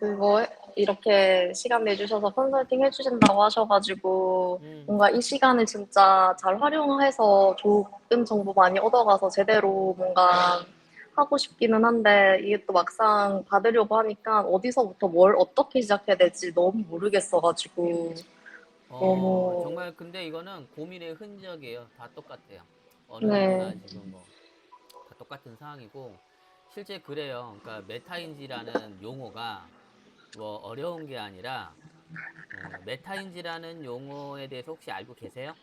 그거 이렇게 시간 내주셔서 컨설팅 해주신다고 하셔가지고 음, 뭔가 이 시간을 진짜 잘 활용해서 좋은 정보 많이 얻어가서 제대로 뭔가 하고 싶기는 한데 이게 또 막상 받으려고 하니까 어디서부터 뭘 어떻게 시작해야 될지 너무 모르겠어가지고 너무 정말 근데 이거는 고민의 흔적이에요. 다 똑같아요. 어느 네, 누구나 지금 뭐 다 똑같은 상황이고 실제 그래요. 그러니까 메타인지라는 용어가 뭐 어려운 게 아니라 메타인지라는 용어에 대해서 혹시 알고 계세요?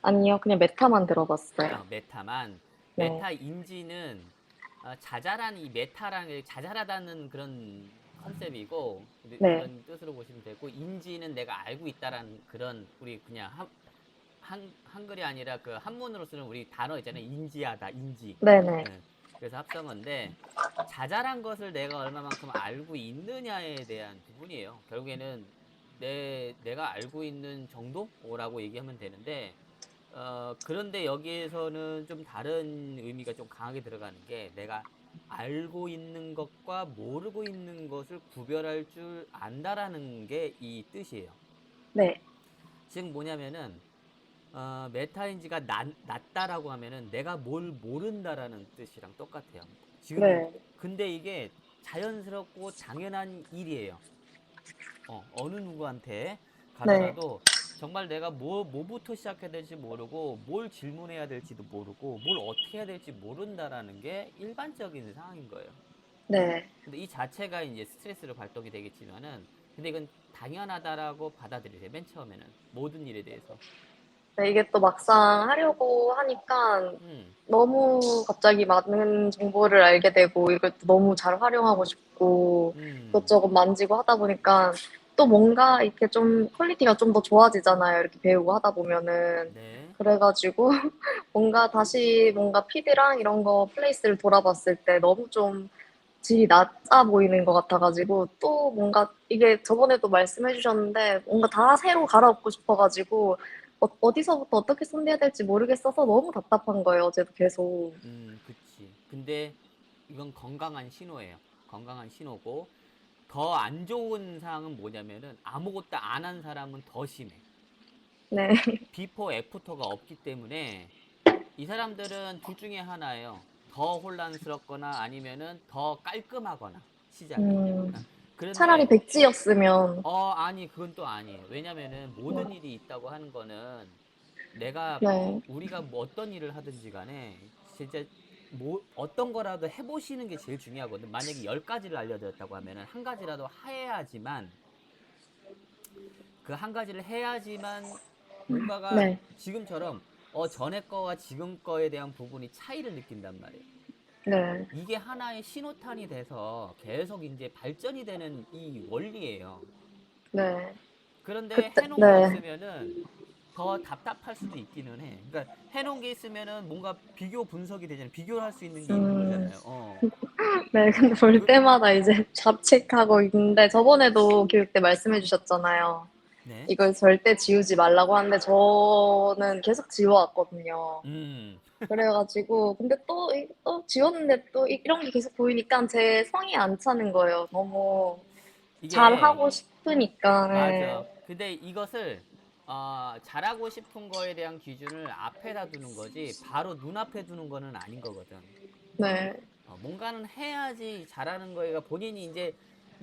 아니요 그냥 메타만 들어봤어요. 메타만 네, 메타인지는 자잘한 이 메타라는 게 자잘하다는 그런 컨셉이고 네, 그런 뜻으로 보시면 되고 인지는 내가 알고 있다라는 그런 우리 그냥 한글이 아니라 그 한문으로 쓰는 우리 단어 있잖아요. 인지하다, 인지. 네네, 예. 그래서 합성어인데 자잘한 것을 내가 얼마만큼 알고 있느냐에 대한 부분이에요. 결국에는 내가 알고 있는 정도라고 얘기하면 되는데 그런데 여기에서는 좀 다른 의미가 좀 강하게 들어가는 게 내가 알고 있는 것과 모르고 있는 것을 구별할 줄 안다라는 게 이 뜻이에요. 네, 즉 뭐냐면은 메타인지가 낮다라고 하면은 내가 뭘 모른다라는 뜻이랑 똑같아요. 지금 네, 근데 이게 자연스럽고 당연한 일이에요. 어느 누구한테 네, 가더라도 정말 내가 뭐부터 시작해야 될지 모르고 뭘 질문해야 될지도 모르고 뭘 어떻게 해야 될지 모른다라는 게 일반적인 상황인 거예요. 네. 근데 이 자체가 이제 스트레스로 발동이 되겠지만은 근데 이건 당연하다라고 받아들이세요. 맨 처음에는 모든 일에 대해서. 네, 이게 또 막상 하려고 하니까 음, 너무 갑자기 많은 정보를 알게 되고 이걸 또 너무 잘 활용하고 싶고 음, 이것저것 만지고 하다 보니까 또 뭔가 이렇게 좀 퀄리티가 좀 더 좋아지잖아요. 이렇게 배우고 하다 보면은. 네, 그래가지고 뭔가 다시 뭔가 피드랑 이런 거 플레이스를 돌아봤을 때 너무 좀 질이 낮아 보이는 것 같아가지고 또 뭔가 이게 저번에도 말씀해 주셨는데 뭔가 다 새로 갈아엎고 싶어가지고 어디서부터 어떻게 손대야 될지 모르겠어서 너무 답답한 거예요, 어제도 계속. 그치. 근데 이건 건강한 신호예요. 건강한 신호고 더 안 좋은 상황은 뭐냐면은 아무것도 안 한 사람은 더 심해. 네. 비포 애프터가 없기 때문에 이 사람들은 둘 중에 하나예요. 더 혼란스럽거나 아니면은 더 깔끔하거나 시작이. 음, 차라리 그런데 백지였으면, 아니 그건 또 아니에요. 왜냐면은 모든 일이 있다고 하는 거는 내가 네. 우리가 뭐 어떤 일을 하든지 간에 진짜 뭐 어떤 거라도 해보시는 게 제일 중요하거든. 만약에 10가지를 알려드렸다고 하면은 한 가지라도 해야지만 그 한 가지를 해야지만 뭔가가 네. 지금처럼 전에 거와 지금 거에 대한 부분이 차이를 느낀단 말이에요. 네. 이게 하나의 신호탄이 돼서 계속 이제 발전이 되는 이 원리예요. 네. 그런데 그때, 해놓은 게 네. 있으면은 더 답답할 수도 있기는 해. 그러니까 해놓은 게 있으면은 뭔가 비교 분석이 되잖아요. 비교를 할 수 있는 게 있는 음, 거잖아요. 네. 근데 볼 그, 때마다 이제 자책하고 있는데 저번에도 교육 때 말씀해 주셨잖아요. 네. 이걸 절대 지우지 말라고 하는데 저는 계속 지워왔거든요. 음, 그래가지고 근데 또 지웠는데 또 이런 게 계속 보이니까 제 성이 안 차는 거예요. 너무 이게 잘하고 싶으니까. 맞아. 네. 근데 이것을 잘하고 싶은 거에 대한 기준을 앞에다 두는 거지 바로 눈앞에 두는 거는 아닌 거거든. 네. 뭔가는 해야지 잘하는 거가 본인이 이제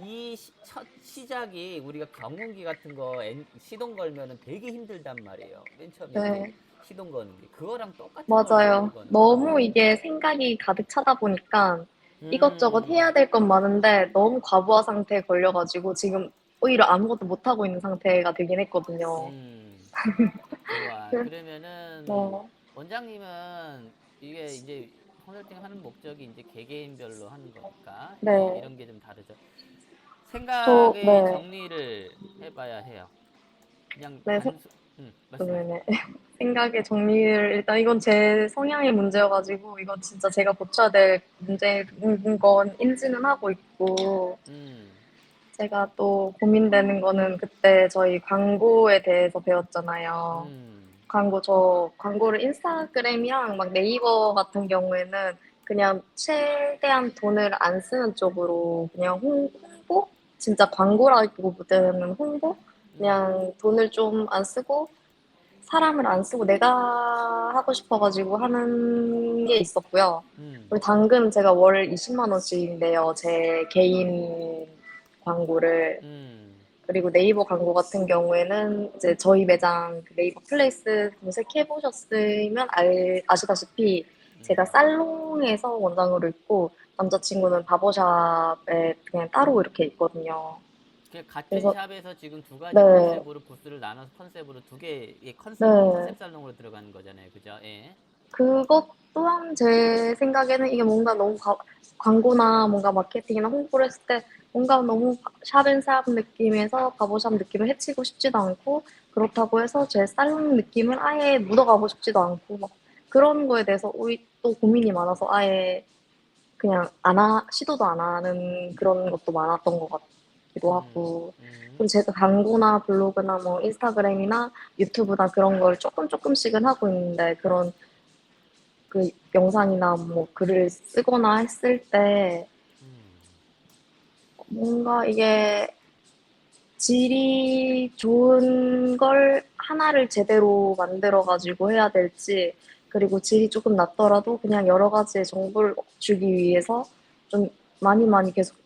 이 첫 시작이 우리가 경운기 같은 거 시동 걸면은 되게 힘들단 말이에요. 맨 처음에 이제 네. 시동 거는 게 그거랑 똑같은 원리예요, 맞아요. 이거는. 너무 이게 생각이 가득 차다 보니까 이것저것 음, 해야 될 건 많은데 너무 과부하 상태에 걸려가지고 지금 오히려 아무것도 못하고 있는 상태가 되긴 했거든요. 음, 좋아. 네. 그러면은 어, 원장님은 이게 이제 컨설팅 하는 목적이 이제 개개인별로 하는 거니까 네. 이런 게 좀 다르죠. 저, 생각의 네. 정리를 해봐야 해요. 그냥 네. 말씀하세요. 네네. 생각의 정리를 일단 이건 제 성향의 문제여가지고 이건 진짜 제가 고쳐야 될 문제인 건 인지는 하고 있고 음, 제가 또 고민되는 거는 그때 저희 광고에 대해서 배웠잖아요. 음, 광고를 인스타그램이랑 막 네이버 같은 경우에는 그냥 최대한 돈을 안 쓰는 쪽으로 그냥 홍보? 진짜 광고라기보다는 홍보? 음, 그냥 돈을 좀 안 쓰고 사람을 안 쓰고 내가 하고 싶어가지고 하는 게 있었고요. 음, 그리고 당근 제가 월 20만 원씩 내요. 제 개인 광고를. 음, 그리고 네이버 광고 같은 경우에는 이제 저희 매장 그 네이버 플레이스 검색해 보셨으면 아시다시피 제가 음. 살롱에서 원장으로 있고 남자친구는 바버샵에 그냥 따로 이렇게 있거든요. 그 같은 그래서 샵에서 지금 두 가지 네, 컨셉으로 부스를 나눠서 컨셉으로 두 개의 컨셉 네. 살롱으로 들어가는 거잖아요. 그죠? 예. 그것 또한 제 생각에는 이게 뭔가 너무 광고나 뭔가 마케팅이나 홍보를 했을 때 뭔가 너무 샵앤샵 느낌에서 바보샵 느낌을 해치고 싶지도 않고 그렇다고 해서 제 살롱 느낌을 아예 묻어가고 싶지도 않고 막 그런 거에 대해서 또 고민이 많아서 아예 그냥 시도도 안 하는 그런 것도 많았던 것 같기도 음, 하고 음, 그리고 제가 광고나 블로그나 뭐 인스타그램이나 유튜브나 그런 걸 조금씩은 하고 있는데 그런 그 영상이나 뭐 글을 쓰거나 했을 때 음, 뭔가 이게 질이 좋은 걸 하나를 제대로 만들어가지고 해야 될지, 그리고 질이 조금 낮더라도 그냥 여러 가지의 정보를 주기 위해서 좀 많이 계속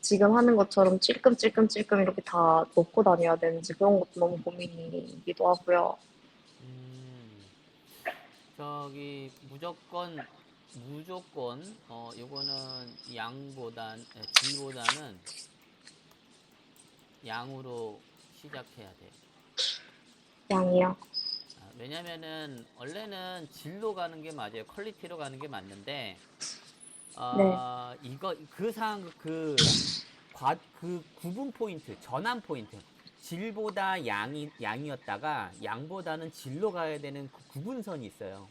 지금 하는 것처럼 찔끔찔끔 이렇게 다 넣고 다녀야 되는지 그런 것도 너무 고민이기도 하고요. 음. 저기 무조건 요거는 질보다는 양으로 시작해야 돼. 양이요. 왜냐면은 원래는 질로 가는 게 맞아요. 퀄리티로 가는 게 맞는데 네. 이거 그 구분 포인트, 전환 포인트. 질보다 양이었다가 양보다는 질로 가야 되는 그 구분선이 있어요.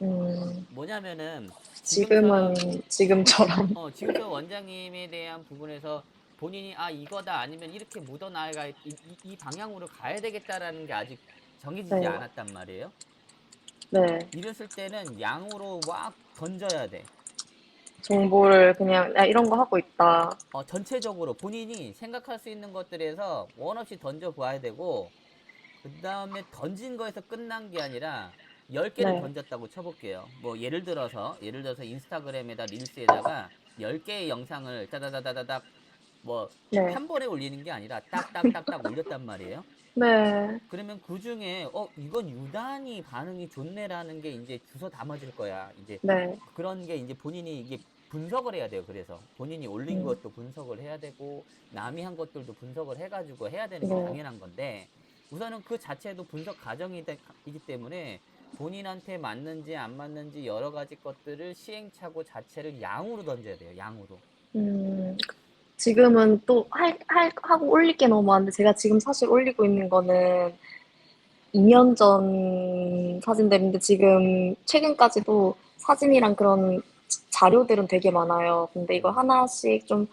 음, 뭐냐면은 지금은 지금처럼 지금처럼. 지금처럼 원장님에 대한 부분에서 본인이 이거다 아니면 이렇게 묻어나가 이 방향으로 가야 되겠다라는 게 아직 정해지지 네. 않았단 말이에요. 네. 이랬을 때는 양으로 막 던져야 돼. 정보를 그냥 야, 이런 거 하고 있다. 전체적으로 본인이 생각할 수 있는 것들에서 원 없이 던져 봐야 되고, 그 다음에 던진 거에서 끝난 게 아니라 10개를 네, 던졌다고 쳐볼게요. 뭐 예를 들어서 인스타그램에다 릴스에다가 10개의 영상을 따다다다닥 뭐 네, 한 번에 올리는 게 아니라 딱딱딱딱 올렸단 말이에요. 네, 그러면 그 중에 이건 유난히 반응이 좋네라는 게 이제 주워 담아질 거야. 이제 네, 그런 게 이제 본인이 이게 분석을 해야 돼요. 그래서 본인이 올린 음, 것도 분석을 해야 되고 남이 한 것들도 분석을 해가지고 해야 되는 게 네, 당연한 건데 우선은 그 자체도 분석 과정이기 때문에 본인한테 맞는지 안 맞는지 여러 가지 것들을 시행착오 자체를 양으로 던져야 돼요. 양으로. 음. 지금은 또 하고 올릴 게 너무 많은데 제가 지금 사실 올리고 있는 거는 2년 전 사진들인데 지금 최근까지도 사진이랑 그런 자료들은 되게 많아요. 근데 이거 음, 하나씩 좀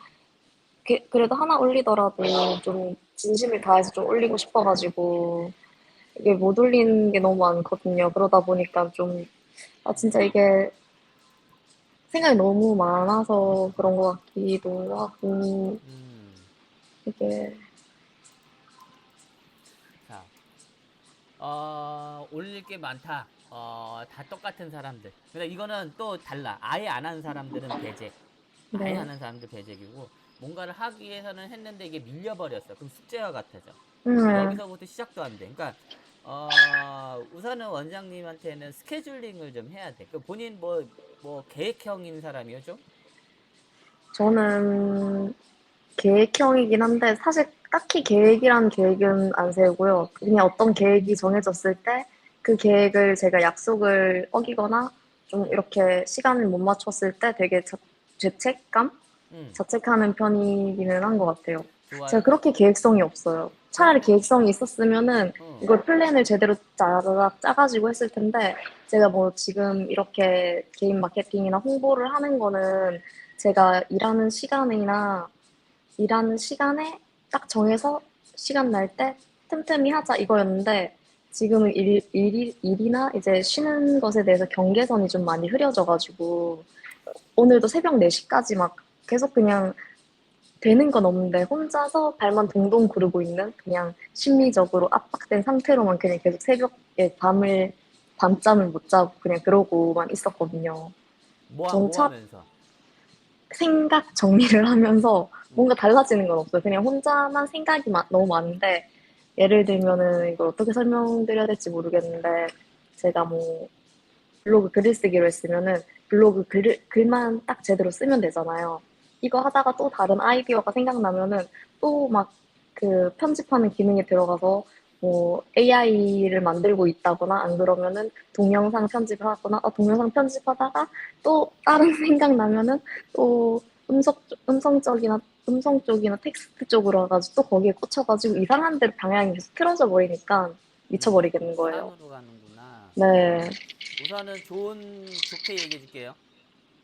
그래도 하나 올리더라도 좀 진심을 다해서 좀 올리고 싶어가지고 이게 못 올리는 게 너무 많거든요. 그러다 보니까 좀 진짜 이게 생각이 너무 많아서 그런 것 같기도 하고, 음. 이게, 자, 올릴 게 많다. 다 똑같은 사람들. 근데 이거는 또 달라. 아예 안 하는 사람들은 배제. 아예 네. 안 하는 사람들 배제기고, 뭔가를 하기 위해서는 했는데 이게 밀려버렸어. 그럼 숙제와 같아져. 그럼 음, 여기서부터 시작도 안 돼. 그러니까, 우선은 원장님한테는 스케줄링을 좀 해야 돼. 그 본인 뭐, 계획형인 사람이요, 좀? 저는 계획형이긴 한데, 사실 딱히 계획이란 계획은 안 세우고요. 그냥 어떤 계획이 정해졌을 때, 그 계획을 제가 약속을 어기거나, 좀 응, 이렇게 시간을 못 맞췄을 때 되게 죄책감? 응. 자책하는 편이기는 한 것 같아요. 제가 좋아요. 그렇게 계획성이 없어요. 차라리 그러면, 계획성이 있었으면은 어, 이걸 플랜을 제대로 짜가지고 했을 텐데 제가 뭐 지금 이렇게 개인 마케팅이나 홍보를 하는 거는 제가 일하는 시간에 딱 정해서 시간 날 때 틈틈이 하자 이거였는데 지금은 일이나 이제 쉬는 것에 대해서 경계선이 좀 많이 흐려져가지고 오늘도 새벽 4시까지 막 계속 그냥 되는 건 없는데 혼자서 발만 동동 구르고 있는 그냥 심리적으로 압박된 상태로만 그냥 계속 새벽에 밤잠을 못 자고 그냥 그러고만 있었거든요. 뭐 정착 하면서. 생각 정리를 하면서 음. 뭔가 달라지는 건 없어요. 그냥 혼자만 생각이 너무 많은데 예를 들면은 이걸 어떻게 설명드려야 될지 모르겠는데 제가 뭐 블로그 글을 쓰기로 했으면은 글만 딱 제대로 쓰면 되잖아요. 이거 하다가 또 다른 아이디어가 생각나면은 또 막 그 편집하는 기능에 들어가서 뭐 AI를 만들고 있다거나 안 그러면은 동영상 편집을 하거나 동영상 편집하다가 또 다른 생각나면은 또 음성적이나 음성 쪽이나 텍스트 쪽으로 와가지고 또 거기에 꽂혀가지고 이상한 데로 방향이 계속 틀어져 버리니까 미쳐버리겠는 거예요. 산으로 가는구나. 네, 우선은 좋게 얘기해 줄게요.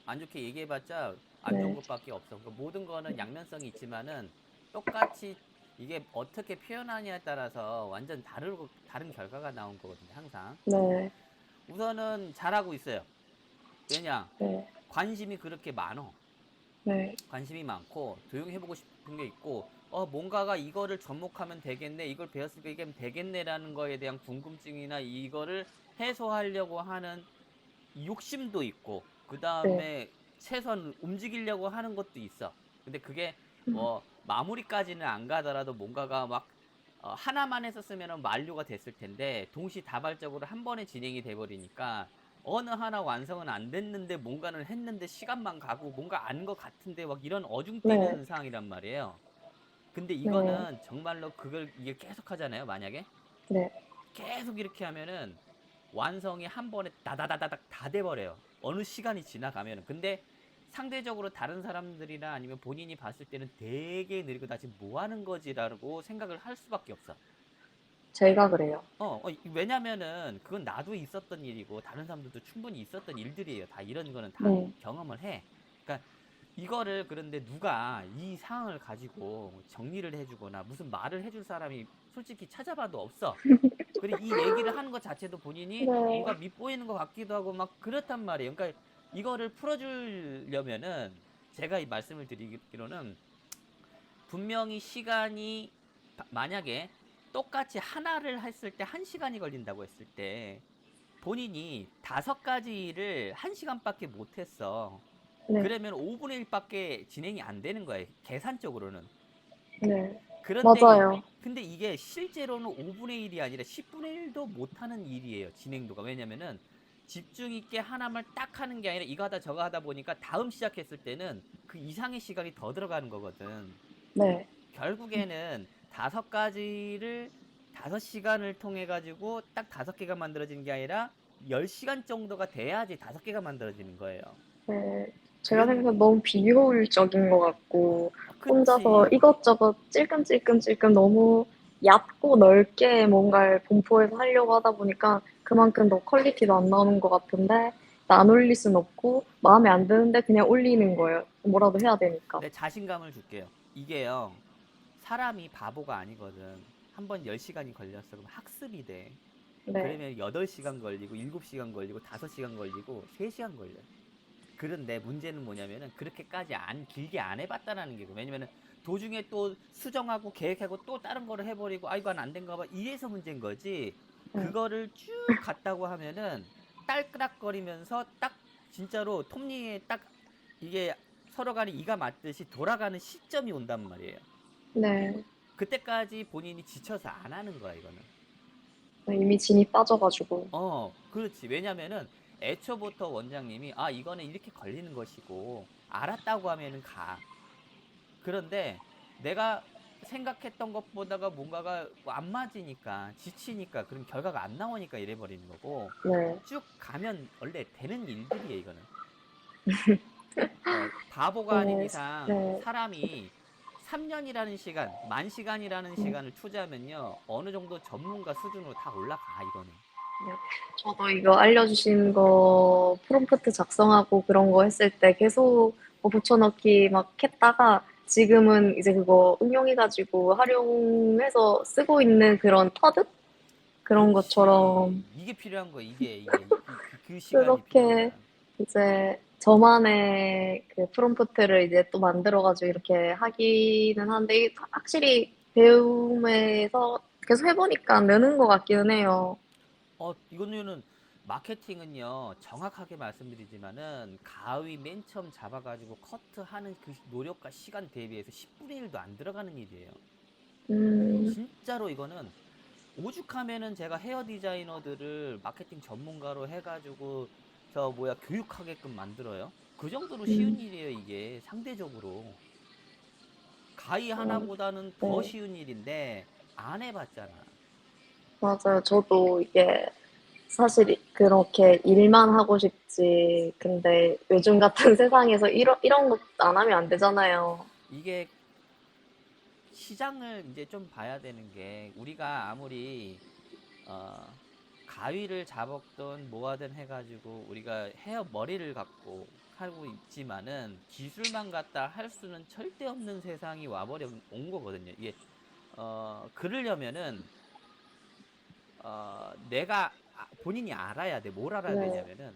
안 좋게 얘기해봤자 안 좋은 네, 것밖에 없어. 그러니까 모든 거는 양면성이 있지만은 똑같이 이게 어떻게 표현하냐에 따라서 완전 다른 결과가 나온 거거든요. 항상. 네, 우선은 잘하고 있어요. 왜냐? 네, 관심이 그렇게 많어. 네, 관심이 많고 도용해보고 싶은 게 있고 뭔가가 이거를 접목하면 되겠네, 이걸 배웠으니까 이게 되겠네라는 거에 대한 궁금증이나 이거를 해소하려고 하는 욕심도 있고, 그 네, 다음에 최선 움직이려고 하는 것도 있어. 근데 그게 뭐 마무리까지는 안 가더라도 뭔가가 막 하나만 했었으면 만료가 됐을 텐데 동시다발적으로 한 번에 진행이 돼버리니까 어느 하나 완성은 안 됐는데 뭔가는 했는데 시간만 가고 뭔가 아는 것 같은데 막 이런 네, 어중뛰는 상황이란 말이에요. 근데 네, 이거는 정말로 그걸 이게 계속 하잖아요. 만약에 네, 계속 이렇게 하면은 완성이 한 번에 다다다다닥 다 돼버려요. 어느 시간이 지나가면은. 근데 상대적으로 다른 사람들이나 아니면 본인이 봤을 때는 되게 느리고 나 지금 뭐 하는 거지라고 생각을 할 수밖에 없어. 제가 그래요. 왜냐면은 그건 나도 있었던 일이고 다른 사람들도 충분히 있었던 일들이에요. 다 이런 거는 다 네, 경험을 해. 그러니까 이거를 그런데 누가 이 상황을 가지고 정리를 해주거나 무슨 말을 해줄 사람이 솔직히 찾아봐도 없어. 그리고 이 얘기를 하는 것 자체도 본인이 네, 뭔가 밉보이는 것 같기도 하고 막 그렇단 말이에요. 그러니까 이거를 풀어주려면은 제가 이 말씀을 드리기로는 분명히 시간이 만약에 똑같이 하나를 했을 때 1시간이 걸린다고 했을 때 본인이 5가지를 1시간밖에 못했어. 네, 그러면 5분의 1밖에 진행이 안 되는 거예요. 계산적으로는. 네, 그런데 맞아요. 근데 이게 실제로는 5분의 1이 아니라 10분의 1도 못하는 일이에요. 진행도가. 왜냐면은 집중 있게 하나만 딱 하는 게 아니라 이거 하다 저거 하다 보니까 다음 시작했을 때는 그 이상의 시간이 더 들어가는 거거든. 네, 결국에는 5가지를 5시간을 통해 가지고 딱 5개가 만들어지는 게 아니라 10시간 정도가 돼야지 5개가 만들어지는 거예요. 네. 제가 그런 생각해도 너무 비효율적인 것 같고 혼자서 그치. 이것저것 찔끔찔끔찔끔 너무 얕고 넓게 뭔가를 분포해서 하려고 하다 보니까 그만큼 더 퀄리티도 안 나오는 것 같은데 안 올릴 순 없고 마음에 안 드는데 그냥 올리는 거예요. 뭐라도 해야 되니까. 내 자신감을 줄게요. 이게요. 사람이 바보가 아니거든. 한 번 10시간이 걸렸어. 그럼 학습이 돼. 네, 그러면 8시간 걸리고 7시간 걸리고 5시간 걸리고 3시간 걸려요. 그런데 문제는 뭐냐면은 그렇게까지 길게 안 해봤다라는 게, 왜냐면은 도중에 또 수정하고 계획하고 또 다른 거를 해버리고 아 이건 안 된가 봐 이래서 문제인 거지. 네, 그거를 쭉 갔다고 하면은 딸끄락거리면서 딱 진짜로 톱니에 딱 이게 서로 간에 이가 맞듯이 돌아가는 시점이 온단 말이에요. 네. 그때까지 본인이 지쳐서 안 하는 거야 이거는. 이미 진이 빠져가지고. 그렇지. 왜냐면은 애초부터 원장님이 아 이거는 이렇게 걸리는 것이고 알았다고 하면은 가. 그런데 내가 생각했던 것보다가 뭔가가 안 맞으니까 지치니까 그런 결과가 안 나오니까 이래 버리는 거고, 네, 쭉 가면 원래 되는 일들이에요 이거는. 바보가 아닌 네, 이상 네. 사람이 3년이라는 시간, 10,000시간이라는 시간을 투자하면요 어느 정도 전문가 수준으로 다 올라가 이거는. 네. 저도 이거 알려주신 거 프롬프트 작성하고 그런 거 했을 때 계속 뭐 붙여넣기 막 했다가 지금은 이제 그거 응용해가지고 활용해서 쓰고 있는 그런 터득? 그런 것처럼 그렇지. 이게 필요한 거야. 이게 그 시간이 필요한 그렇게 거야. 이제 저만의 그 프롬프트를 이제 또 만들어가지고 이렇게 하기는 한데, 이게 확실히 배움에서 계속 해보니까 느는 것 같기는 해요. 이거는 마케팅은요, 정확하게 말씀드리지만은 가위 맨 처음 잡아가지고 커트하는 그 노력과 시간 대비해서 10분의 1도 안 들어가는 일이에요. 음, 진짜로 이거는 오죽하면은 제가 헤어 디자이너들을 마케팅 전문가로 해가지고 저 뭐야 교육하게끔 만들어요. 그 정도로 쉬운 음, 일이에요, 이게 상대적으로. 가위 어, 하나보다는 더 네, 쉬운 일인데 안 해봤잖아. 맞아요. 저도 이게 사실 그렇게 일만 하고 싶지. 근데 요즘 같은 세상에서 이런 것 안 하면 안 되잖아요. 이게 시장을 이제 좀 봐야 되는 게 우리가 아무리 어, 가위를 잡았던 뭐하든 해가지고 우리가 헤어 머리를 갖고 하고 있지만은 기술만 갖다 할 수는 절대 없는 세상이 와버려 온 거거든요. 이게 그러려면은 내가 본인이 알아야 돼. 뭘 알아야 네, 되냐면은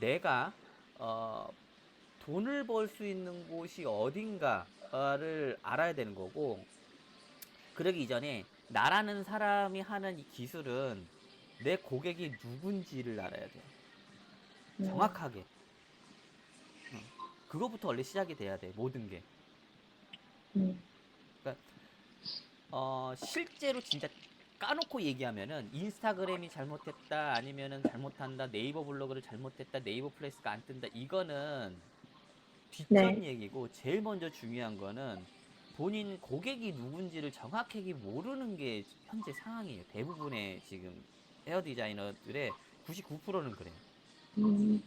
내가 어, 돈을 벌 수 있는 곳이 어딘가를 알아야 되는 거고 그러기 이전에 나라는 사람이 하는 이 기술은 내 고객이 누군지를 알아야 돼. 음, 정확하게. 어. 그거부터 원래 시작이 돼야 돼. 모든 게. 음, 그러니까 실제로 진짜 까놓고 얘기하면은 인스타그램이 잘못했다 아니면은 잘못한다 네이버 블로그를 잘못했다 네이버 플레이스가 안 뜬다 이거는 네, 뒷전 얘기고 제일 먼저 중요한 거는 본인 고객이 누군지를 정확하게 모르는 게 현재 상황이에요. 대부분의 지금 헤어 디자이너들의 99%는 그래요. 음.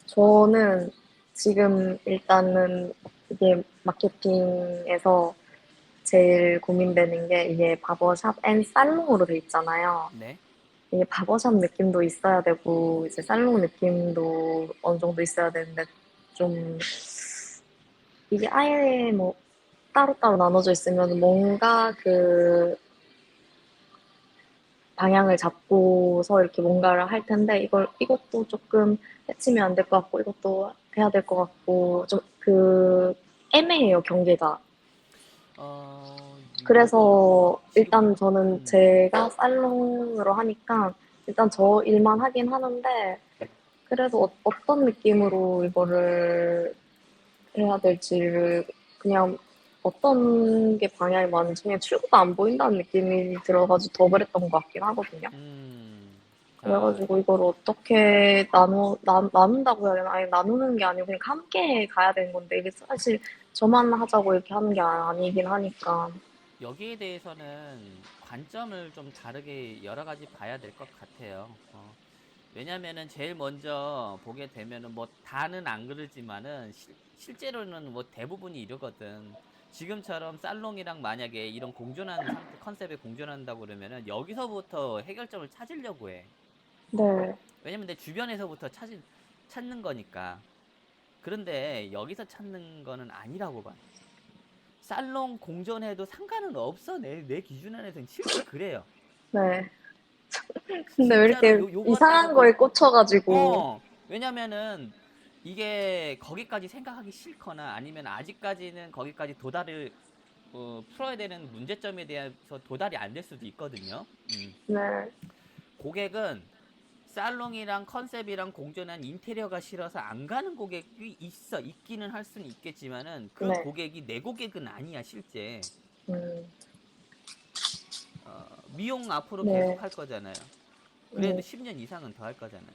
저는 지금 일단은 이게 마케팅에서 제일 고민되는 게 이게 바버샵 앤 살롱으로 돼 있잖아요. 네. 이게 바버샵 느낌도 있어야 되고 이제 살롱 느낌도 어느 정도 있어야 되는데 좀 이게 아예 뭐 따로따로 나눠져 있으면 뭔가 그 방향을 잡고서 이렇게 뭔가를 할 텐데 이것도 조금 해치면 안 될 것 같고 이것도 해야 될 것 같고 좀 그 애매해요 경계가. 요거는 그래서 지금 일단 저는 제가 살롱으로 하니까 일단 저 일만 하긴 하는데 그래도 떤 느낌으로 이거를 해야 될지를 그냥 어떤 게 방향이 맞는지 그냥 출구가 안 보인다는 느낌이 들어가지고 더 그랬던 것 같긴 하거든요. 자, 그래가지고 이걸 어떻게 나눈다고 해야 되나? 아니, 나누는 게 아니고 그냥 함께 가야 되는 건데 이게 사실 저만 하자고 이렇게 하는 게 아니긴 하니까. 여기에 대해서는 관점을 좀 다르게 여러 가지 봐야 될 것 같아요. 왜냐면은 제일 먼저 보게 되면은 뭐 다는 안 그러지만은 실제로는 뭐 대부분이 이러거든. 지금처럼 살롱이랑 만약에 이런 공존하는 상태 컨셉에 공존한다고 그러면은 여기서부터 해결점을 찾으려고 해. 네, 왜냐면 내 주변에서부터 찾는 거니까. 그런데 여기서 찾는 거는 아니라고 봐. 살롱 공존해도 상관은 없어. 내 기준 안에서는 실제 그래요. 네. 근데 왜 진짜로 이렇게 요거 이상한 가지고 거에 꽂혀가지고. 왜냐면은 이게 거기까지 생각하기 싫거나 아니면 아직까지는 거기까지 도달을 풀어야 되는 문제점에 대해서 도달이 안 될 수도 있거든요. 네, 고객은 살롱이랑 컨셉이랑 공존한 인테리어가 싫어서 안 가는 고객이 있기는 할 수는 있겠지만은 그 네. 고객이 내 고객은 아니야 실제. 음, 미용 앞으로 네. 계속 할 거잖아요. 그래도 네. 10년 이상은 더 할 거잖아요.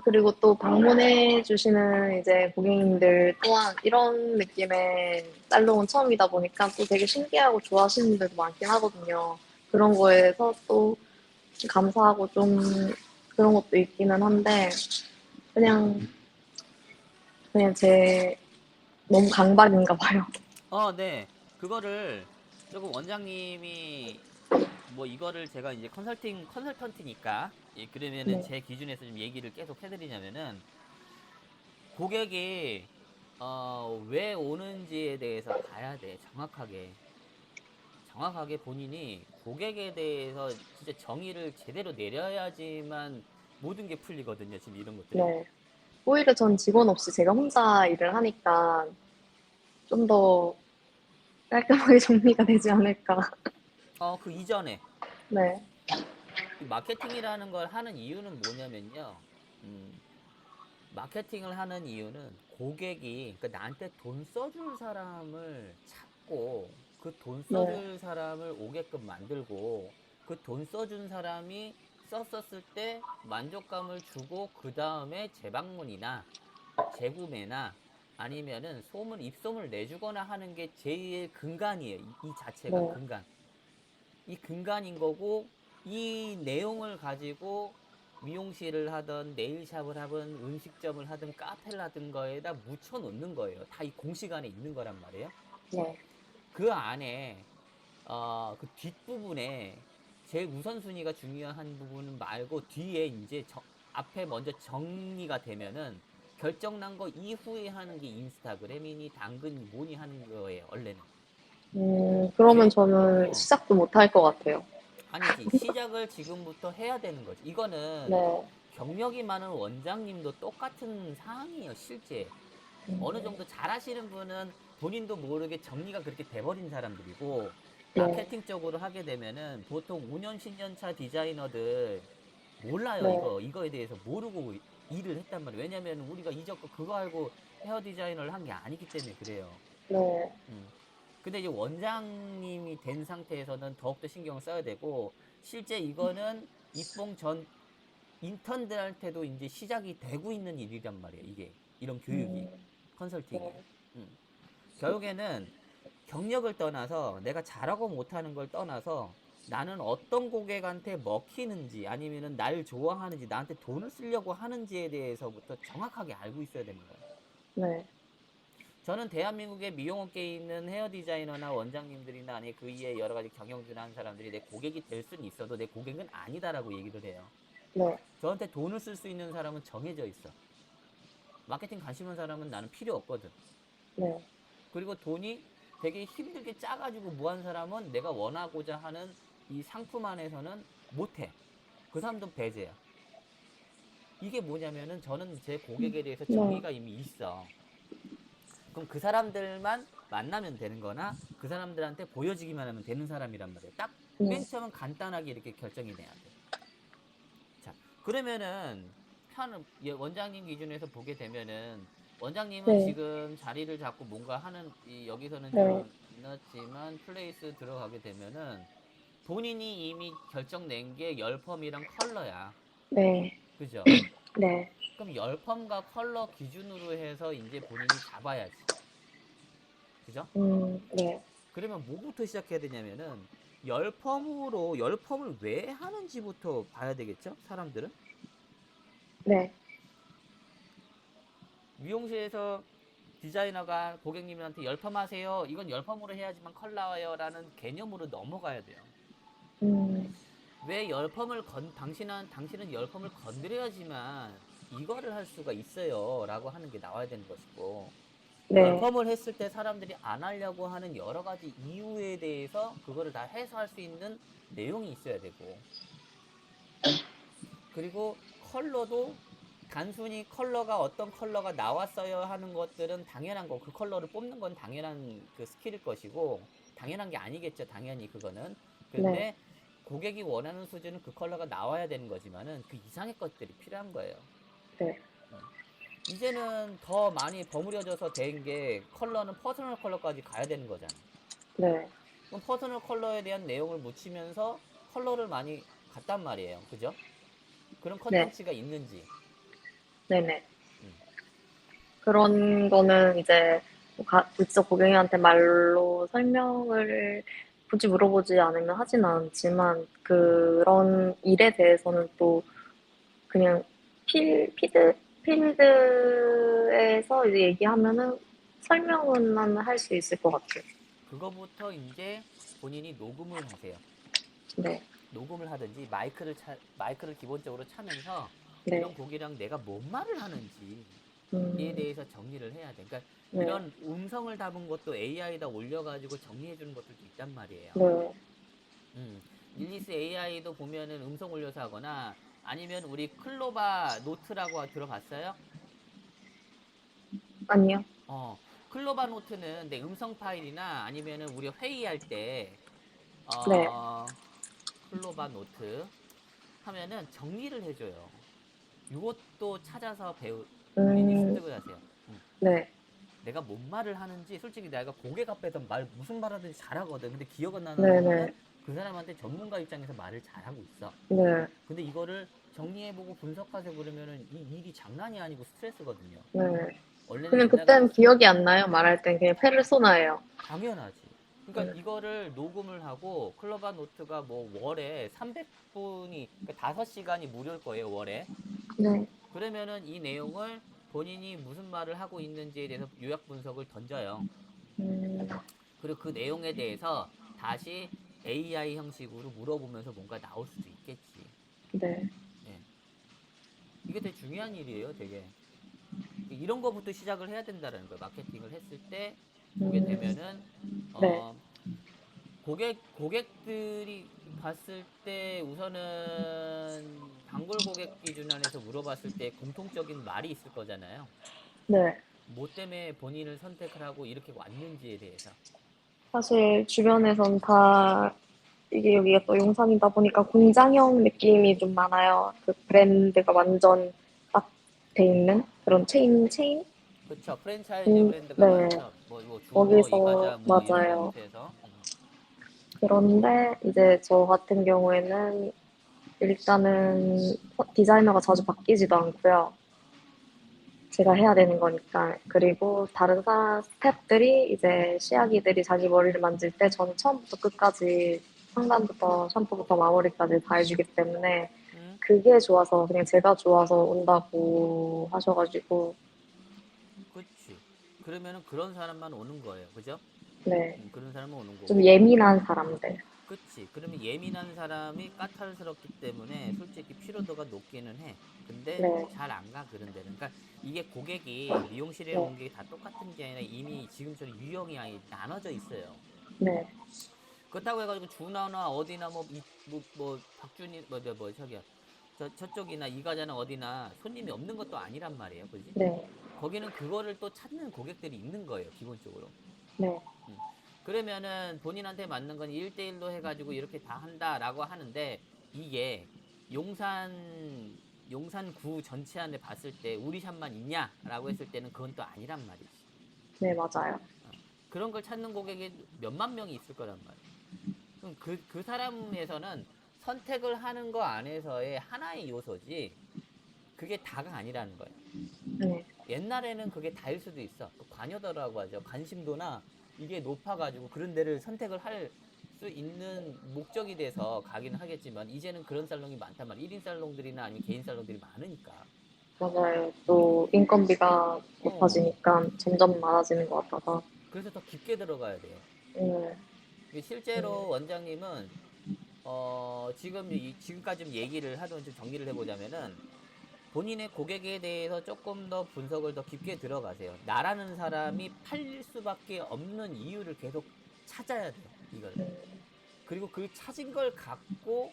그리고 또 방문해 주시는 이제 고객님들 또한 이런 느낌의 살롱은 처음이다 보니까 또 되게 신기하고 좋아하시는 분들도 많긴 하거든요. 그런 거에서 또 감사하고 좀 그런 것도 있기는 한데 그냥 그냥 제 너무 강박인가 봐요. 네. 그거를 조금 원장님이 뭐 이거를 제가 이제 컨설턴트니까 예, 그러면은 네, 제 기준에서 좀 얘기를 계속 해드리자면은 고객이 왜 오는지에 대해서 봐야 돼. 정확하게 본인이 고객에 대해서 진짜 정의를 제대로 내려야지만 모든 게 풀리거든요. 지금 이런 것들이. 네, 오히려 전 직원 없이 제가 혼자 일을 하니까 좀 더 깔끔하게 정리가 되지 않을까. 그 이전에 네, 이 마케팅이라는 걸 하는 이유는 뭐냐면요. 음, 마케팅을 하는 이유는 고객이 그러니까 나한테 돈 써줄 사람을 찾고 그 돈 네, 써줄 사람을 오게끔 만들고 그 돈 써준 사람이 썼었을 때 만족감을 주고 그 다음에 재방문이나 재구매나 아니면은 소문 입소문을 내주거나 하는 게 제일 근간이에요. 이 자체가 네, 근간. 이 근간인 거고 이 내용을 가지고 미용실을 하든 네일샵을 하든 음식점을 하든 카페를 하든 거에다 묻혀 놓는 거예요. 다 이 공식 안에 있는 거란 말이에요. 네, 그 안에 그 뒷부분에 제일 우선순위가 중요한 부분 말고 뒤에 이제 앞에 먼저 정리가 되면은 결정난 거 이후에 하는 게 인스타그램이니 당근이 뭐니 하는 거예요. 원래는 그러면 제 저는 어, 시작도 못 할 것 같아요. 아니지. 시작을 지금부터 해야 되는 거지. 이거는 네, 경력이 많은 원장님도 똑같은 상황이에요, 실제. 어느 정도 잘하시는 분은 본인도 모르게 정리가 그렇게 돼버린 사람들이고, 네, 마케팅 쪽으로 하게 되면은 보통 5년, 10년 차 디자이너들 몰라요, 네, 이거에 대해서 모르고 일을 했단 말이에요. 왜냐면 우리가 이전거 그거 알고 헤어 디자이너를 한 게 아니기 때문에 그래요. 네, 음. 근데 이제 원장님이 된 상태에서는 더욱더 신경을 써야 되고, 실제 이거는 입봉 전 인턴들한테도 이제 시작이 되고 있는 일이란 말이에요. 이게 이런 교육이 음, 컨설팅이. 네, 음. 결국에는 경력을 떠나서 내가 잘하고 못하는 걸 떠나서 나는 어떤 고객한테 먹히는지 아니면은 날 좋아하는지 나한테 돈을 쓰려고 하는지에 대해서부터 정확하게 알고 있어야 되는 거예요. 네, 저는 대한민국의 미용업계에 있는 헤어 디자이너나 원장님들이나 아니 그 이에 여러 가지 경영진을 하는 사람들이 내 고객이 될 수는 있어도 내 고객은 아니다라고 얘기를 해요. 네, 저한테 돈을 쓸 수 있는 사람은 정해져 있어. 마케팅 관심 있는 사람은 나는 필요 없거든. 네, 그리고 돈이 되게 힘들게 짜가지고 뭐한 사람은 내가 원하고자 하는 이 상품 안에서는 못해. 그 사람도 배제야. 이게 뭐냐면은 저는 제 고객에 대해서 네, 정의가 이미 있어. 그럼 그 사람들만 만나면 되는 거나 그 사람들한테 보여지기만 하면 되는 사람이란 말이에요. 딱 네, 맨 처음은 간단하게 이렇게 결정이 돼야 돼. 자, 그러면은 원장님 기준에서 보게 되면은 원장님은 네, 지금 자리를 잡고 뭔가 하는 여기서는 네, 좀 늦지만 플레이스 들어가게 되면은 본인이 이미 결정낸 게 열펌이랑 컬러야. 네, 그죠? 네, 그럼 열펌과 컬러 기준으로 해서 이제 본인이 잡아야지. 그죠? 네, 그러면 뭐부터 시작해야 되냐면은 열펌을 왜 하는지부터 봐야 되겠죠? 사람들은 네, 미용실에서 디자이너가 고객님한테 열펌하세요. 이건 열펌으로 해야지만 컬 나와요라는 개념으로 넘어가야 돼요. 음, 왜 당신은 열펌을 건드려야지만 이거를 할 수가 있어요라고 하는 게 나와야 되는 것이고 네, 열펌을 했을 때 사람들이 안 하려고 하는 여러 가지 이유에 대해서 그거를 다 해소할 수 있는 내용이 있어야 되고 그리고 컬러도 단순히 컬러가 어떤 컬러가 나왔어요 하는 것들은 당연한 거. 그 컬러를 뽑는 건 당연한 그 스킬일 것이고 당연한 게 아니겠죠. 당연히 그거는. 네, 근데 고객이 원하는 수준은 그 컬러가 나와야 되는 거지만은 그 이상의 것들이 필요한 거예요. 네, 음. 이제는 더 많이 버무려져서 된 게 컬러는 퍼스널 컬러까지 가야 되는 거잖아. 네, 그럼 퍼스널 컬러에 대한 내용을 묻히면서 컬러를 많이 갔단 말이에요. 그죠? 그런 네, 컨텐츠가 있는지. 네, 네. 음. 그런 거는 이제 직접 고객님한테 말로 설명을 굳이 물어보지 않으면 하진 않지만 음. 그런 일에 대해서는 또 그냥 필드에서 이제 얘기하면은 설명은 할 수 있을 것 같아요. 그거부터 이제 본인이 녹음을 하세요. 네, 녹음을 하든지 마이크를 기본적으로 차면서 네, 이런 곡이랑 내가 뭔 말을 하는지에 음, 대해서 정리를 해야 돼. 그러니까 네, 이런 음성을 담은 것도 AI에다 올려가지고 정리해 주는 것들도 있단 말이에요. 네, 음, 릴리스 AI도 보면은 음성 올려서 하거나 아니면 우리 클로바 노트라고 들어봤어요? 아니요. 어, 클로바 노트는 내 음성 파일이나 아니면은 우리 회의할 때, 네. 어, 클로바 노트 하면은 정리를 해줘요. 이것도 찾아서 본인이 음, 습득을 하세요. 네. 내가 뭔 말을 하는지 솔직히 내가 고객 앞에서 무슨 말 하든지 잘하거든. 근데 기억 안 나는 네네. 거는 그 사람한테 전문가 입장에서 말을 잘하고 있어. 네. 근데 이거를 정리해보고 분석하세요 그러면은 이 일이 장난이 아니고 스트레스거든요. 네. 원래는 그냥 옛날 그때는 같은 기억이 안 나요. 말할 땐 그냥 페르소나예요. 당연하지. 그러니까 네. 이거를 녹음을 하고 클로바 노트가 뭐 월에 300분이 그러니까 5시간이 무료일 거예요, 월에. 네. 그러면은 이 내용을 본인이 무슨 말을 하고 있는지에 대해서 요약 분석을 던져요. 음, 그리고 그 내용에 대해서 다시 AI 형식으로 물어보면서 뭔가 나올 수도 있겠지. 네. 예. 이게 되게 중요한 일이에요, 되게. 이런 거부터 시작을 해야 된다는 거예요. 마케팅을 했을 때 보게 음, 되면은 네. 어 고객들이 봤을 때 우선은 단골 고객 기준 안에서 물어봤을 때 공통적인 말이 있을 거잖아요. 네. 뭐 때문에 본인을 선택을 하고 이렇게 왔는지에 대해서. 사실 주변에선 다 이게 여기가 또 용산이다 보니까 공장형 느낌이 좀 많아요. 그 브랜드가 완전 딱 돼 있는 그런 체인? 그쵸. 프랜차이즈 브랜드가 네. 많죠. 뭐 중고, 거기서, 이과자 뭐 이런 맞아요. 거부터 해서. 그런데 이제 저 같은 경우에는 일단은 디자이너가 자주 바뀌지도 않고요. 제가 해야 되는 거니까. 그리고 다른 스태프들이 이제 시아기들이 자기 머리를 만질 때 저는 처음부터 끝까지 상단부터 샴푸부터 마무리까지 다 해주기 때문에 음, 그게 좋아서 그냥 제가 좋아서 온다고 하셔가지고 그치. 그러면은 그런 사람만 오는 거예요. 그죠? 네. 그런 사람은 오는 좀 거고. 예민한 사람들. 그치. 그러면 예민한 사람이 까탈스럽기 때문에 솔직히 피로도가 높기는 해. 근데 네. 잘 안 가, 그런 데는. 그러니까 이게 고객이 미용실에 네. 온 게 다 똑같은 게 아니라 이미 지금처럼 유형이 아예 나눠져 있어요. 네. 그렇다고 해가지고 준하나 어디나 박준이, 저기야. 저쪽이나 이과자나 어디나 손님이 없는 것도 아니란 말이에요. 그지? 네. 거기는 그거를 또 찾는 고객들이 있는 거예요. 기본적으로. 네. 음. 그러면은 본인한테 맞는 건 1대1로 해가지고 이렇게 다 한다라고 하는데 이게 용산, 용산구 전체 안에 봤을 때 우리 샵만 있냐라고 했을 때는 그건 또 아니란 말이지. 네, 맞아요. 어. 그런 걸 찾는 고객이 몇만 명이 있을 거란 말이야. 그럼 그 사람에서는 선택을 하는 거 안에서의 하나의 요소지 그게 다가 아니라는 거예요. 네. 옛날에는 그게 다일 수도 있어. 그 관여도라고 하죠. 관심도나 이게 높아가지고 그런 데를 선택을 할 수 있는 목적이 돼서 가긴 하겠지만 이제는 그런 살롱이 많단 말이야. 1인 살롱들이나 아니면 개인 살롱들이 많으니까. 맞아요. 음. 또 인건비가 어. 높아지니까 점점 많아지는 것 같아서. 그래서 더 깊게 들어가야 돼요. 네. 실제로 원장님은 지금까지 좀 얘기를 하던 좀 정리를 해보자면은 본인의 고객에 대해서 조금 더 분석을 더 깊게 들어가세요. 나라는 사람이 팔릴 수밖에 없는 이유를 계속 찾아야 돼요. 이걸. 그리고 그 찾은 걸 갖고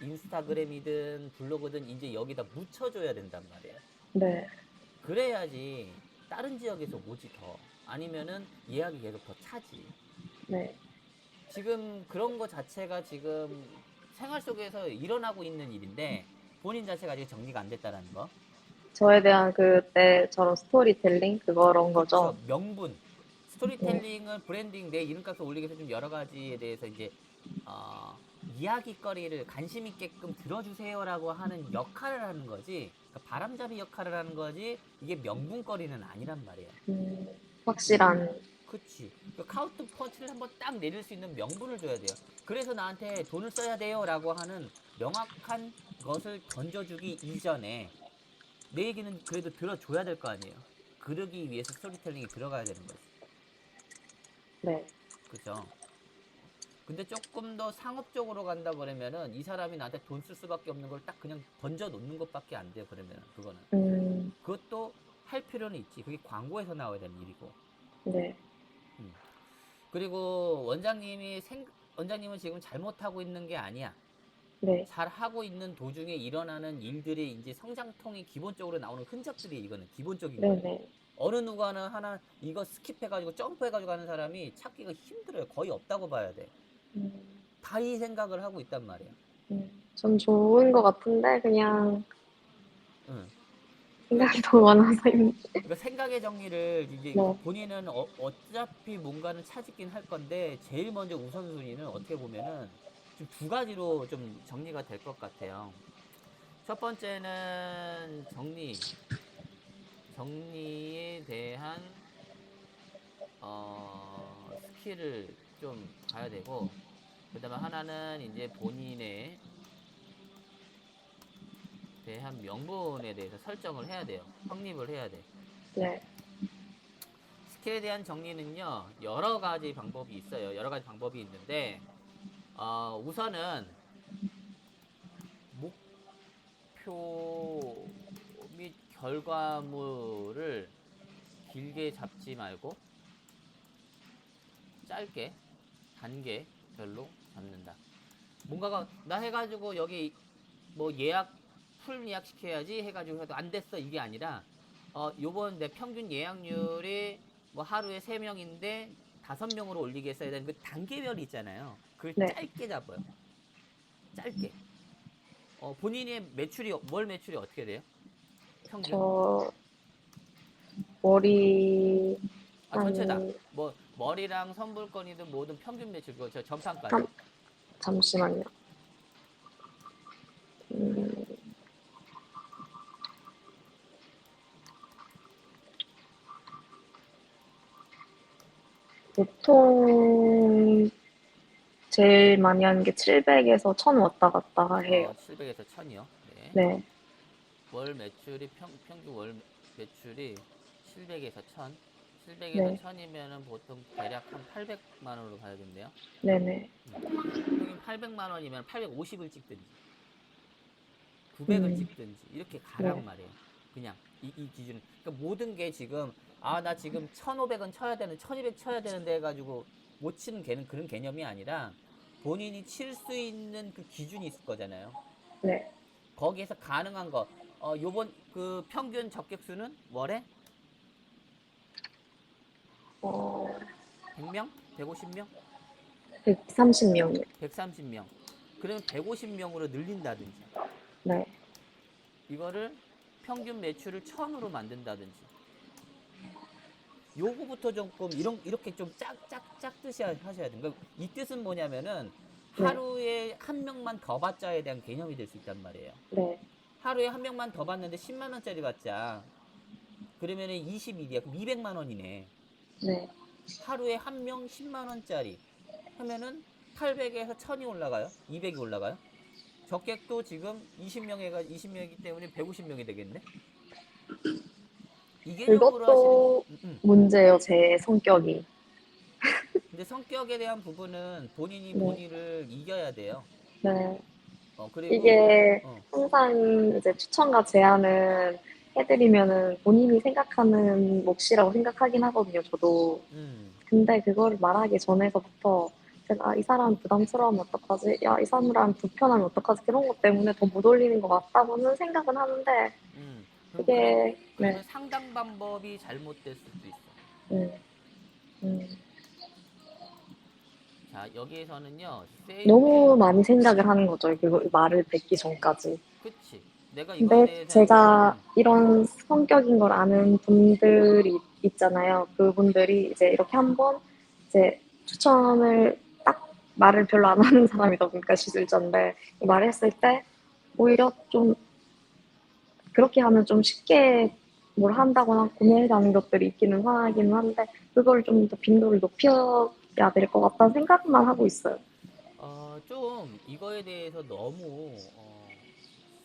인스타그램이든 블로그든 이제 여기다 묻혀줘야 된단 말이에요. 네. 그래야지 다른 지역에서 오지 더. 아니면은 예약이 계속 더 차지. 네. 지금 그런 거 자체가 지금 생활 속에서 일어나고 있는 일인데 본인 자체가 아직 정리가 안 됐다라는 거. 저에 대한 그때처럼 스토리텔링 그런 거죠. 그쵸. 명분. 네. 스토리텔링은 브랜딩 내 이름값을 올리기 위해서 좀 여러 가지에 대해서 이제, 이야기거리를 관심 있게끔 들어주세요라고 하는 역할을 하는 거지. 그러니까 바람잡이 역할을 하는 거지. 이게 명분거리는 아니란 말이에요. 음, 음, 확실한. 그치. 그 카운트 펀치를 한번 딱 내릴 수 있는 명분을 줘야 돼요. 그래서 나한테 돈을 써야 돼요라고 하는 명확한 것을 던져주기 이전에 내 얘기는 그래도 들어줘야 될 거 아니에요. 그러기 위해서 스토리텔링이 들어가야 되는 거지. 네. 그죠? 근데 조금 더 상업적으로 간다 그러면은 이 사람이 나한테 돈 쓸 수밖에 없는 걸 딱 그냥 던져 놓는 것밖에 안 돼요. 그러면은 그거는 음, 그것도 할 필요는 있지. 그게 광고에서 나와야 되는 일이고. 네. 음. 그리고 원장님은 지금 잘못하고 있는 게 아니야. 네. 잘 하고 있는 도중에 일어나는 일들이 이제 성장통이 기본적으로 나오는 흔적들이 이거는 기본적인 거예요. 네네. 어느 누가는 하나 이거 스킵해가지고 점프해가지고 하는 사람이 찾기가 힘들어요. 거의 없다고 봐야 돼. 음, 다 이 생각을 하고 있단 말이야. 전 좋은 것 같은데 그냥 응. 그, 생각이 너무 많아서 그러니까 생각의 정리를 이제 네, 본인은 어차피 뭔가는 찾긴 할 건데 제일 먼저 우선순위는 어떻게 보면은 좀 두 가지로 좀 정리가 될 것 같아요. 첫 번째는 정리에 대한 스킬을 좀 봐야 되고, 그다음에 하나는 이제 본인의 대한 명분에 대해서 설정을 해야 돼요. 확립을 해야 돼. 네, 스킬에 대한 정리는요, 여러 가지 방법이 있어요. 여러 가지 방법이 있는데, 우선은 목표 및 결과물을 길게 잡지 말고 짧게 단계별로 잡는다. 뭔가가 나 해가지고 여기 뭐 풀 예약 시켜야지 해가지고 해도 안 됐어 이게 아니라 요번 내 평균 예약률이 뭐 하루에 3명인데 5명으로 올리게 했어야 되는 그 단계별이 있잖아요. 그걸 네. 짧게 잡아요. 짧게. 본인의 월 매출이 어떻게 돼요? 평균? 저 머리 아, 전체다. 한 뭐 머리랑 선불권이든 뭐든 평균 매출 그거 저 전판까지. 잠, 잠시만요. 음, 보통 제일 많이 하는 게 700에서 1000 왔다 갔다 해요. 700에서 1000이요. 네. 네, 월 매출이 평균 월 매출이 700에서 1000. 700에서 네, 1000이면은 보통 대략 한 800만 원으로 가야겠네요. 네네. 평균 800만 원이면 850을 찍든지 900을 음, 찍든지 이렇게 네, 가란 말이에요. 그냥 이 기준. 그러니까 모든 게 지금 나 지금 1,500은 쳐야 되는 1,200 쳐야 되는데 해가지고 못 치는 그런 개념이 아니라 본인이 칠 수 있는 그 기준이 있을 거잖아요. 네. 거기에서 가능한 거. 요번 그 평균 접객수는 월에 어, 100명? 150명? 130명. 130명. 그러면 150명으로 늘린다든지. 네, 이거를 평균 매출을 1000으로 만든다든지. 요거부터 조금 이렇게 좀 짝짝짝 뜻이 하셔야 돼요. 그러니까 이 뜻은 뭐냐면은 네, 하루에 한 명만 더 받자에 대한 개념이 될 수 있단 말이에요. 네, 하루에 한 명만 더 받는데 10만 원짜리 받자. 그러면은 20일이야. 그럼 200만 원이네. 네. 하루에 한 명 10만 원짜리 하면은 800에서 1000이 올라가요. 200이 올라가요. 적객도 지금 20명이기 때문에 150명이 되겠네. 이 개념으로 하시는 그것도 문제예요, 제 성격이. 근데 성격에 대한 부분은 본인이 네, 본인을 이겨야 돼요. 네. 그리고 이게 어, 항상 이제 추천과 제안을 해드리면은 본인이 생각하는 몫이라고 생각하긴 하거든요, 저도. 음, 근데 그거를 말하기 전에서부터 제가 이 사람 부담스러우면 어떡하지? 야, 이 사람 불편하면 어떡하지? 그런 것 때문에 더 못 올리는 것 같다고는 생각은 하는데, 그게, 네, 그러면 상당 방법이 잘못될 수도 있어. 음, 음. 자, 여기에서는요, 너무 세일즈, 많이 생각을 하는 거죠, 그 말을 뱉기 전까지. 그치. 내가 이거에 근데 대해서, 제가 이런 성격인 걸 아는 분들이 있잖아요. 그분들이 이제 이렇게 한번 이제 추천을 딱 말을 별로 안 하는 사람이다 보니까 시술자인데 말을 했을 때 오히려 좀 그렇게 하면 좀 쉽게 뭘 한다거나 고민하는 것들이 있기는 하기는 한데 그걸 좀 더 빈도를 높여야 될 것 같다는 생각만 하고 있어요. 좀 이거에 대해서 너무,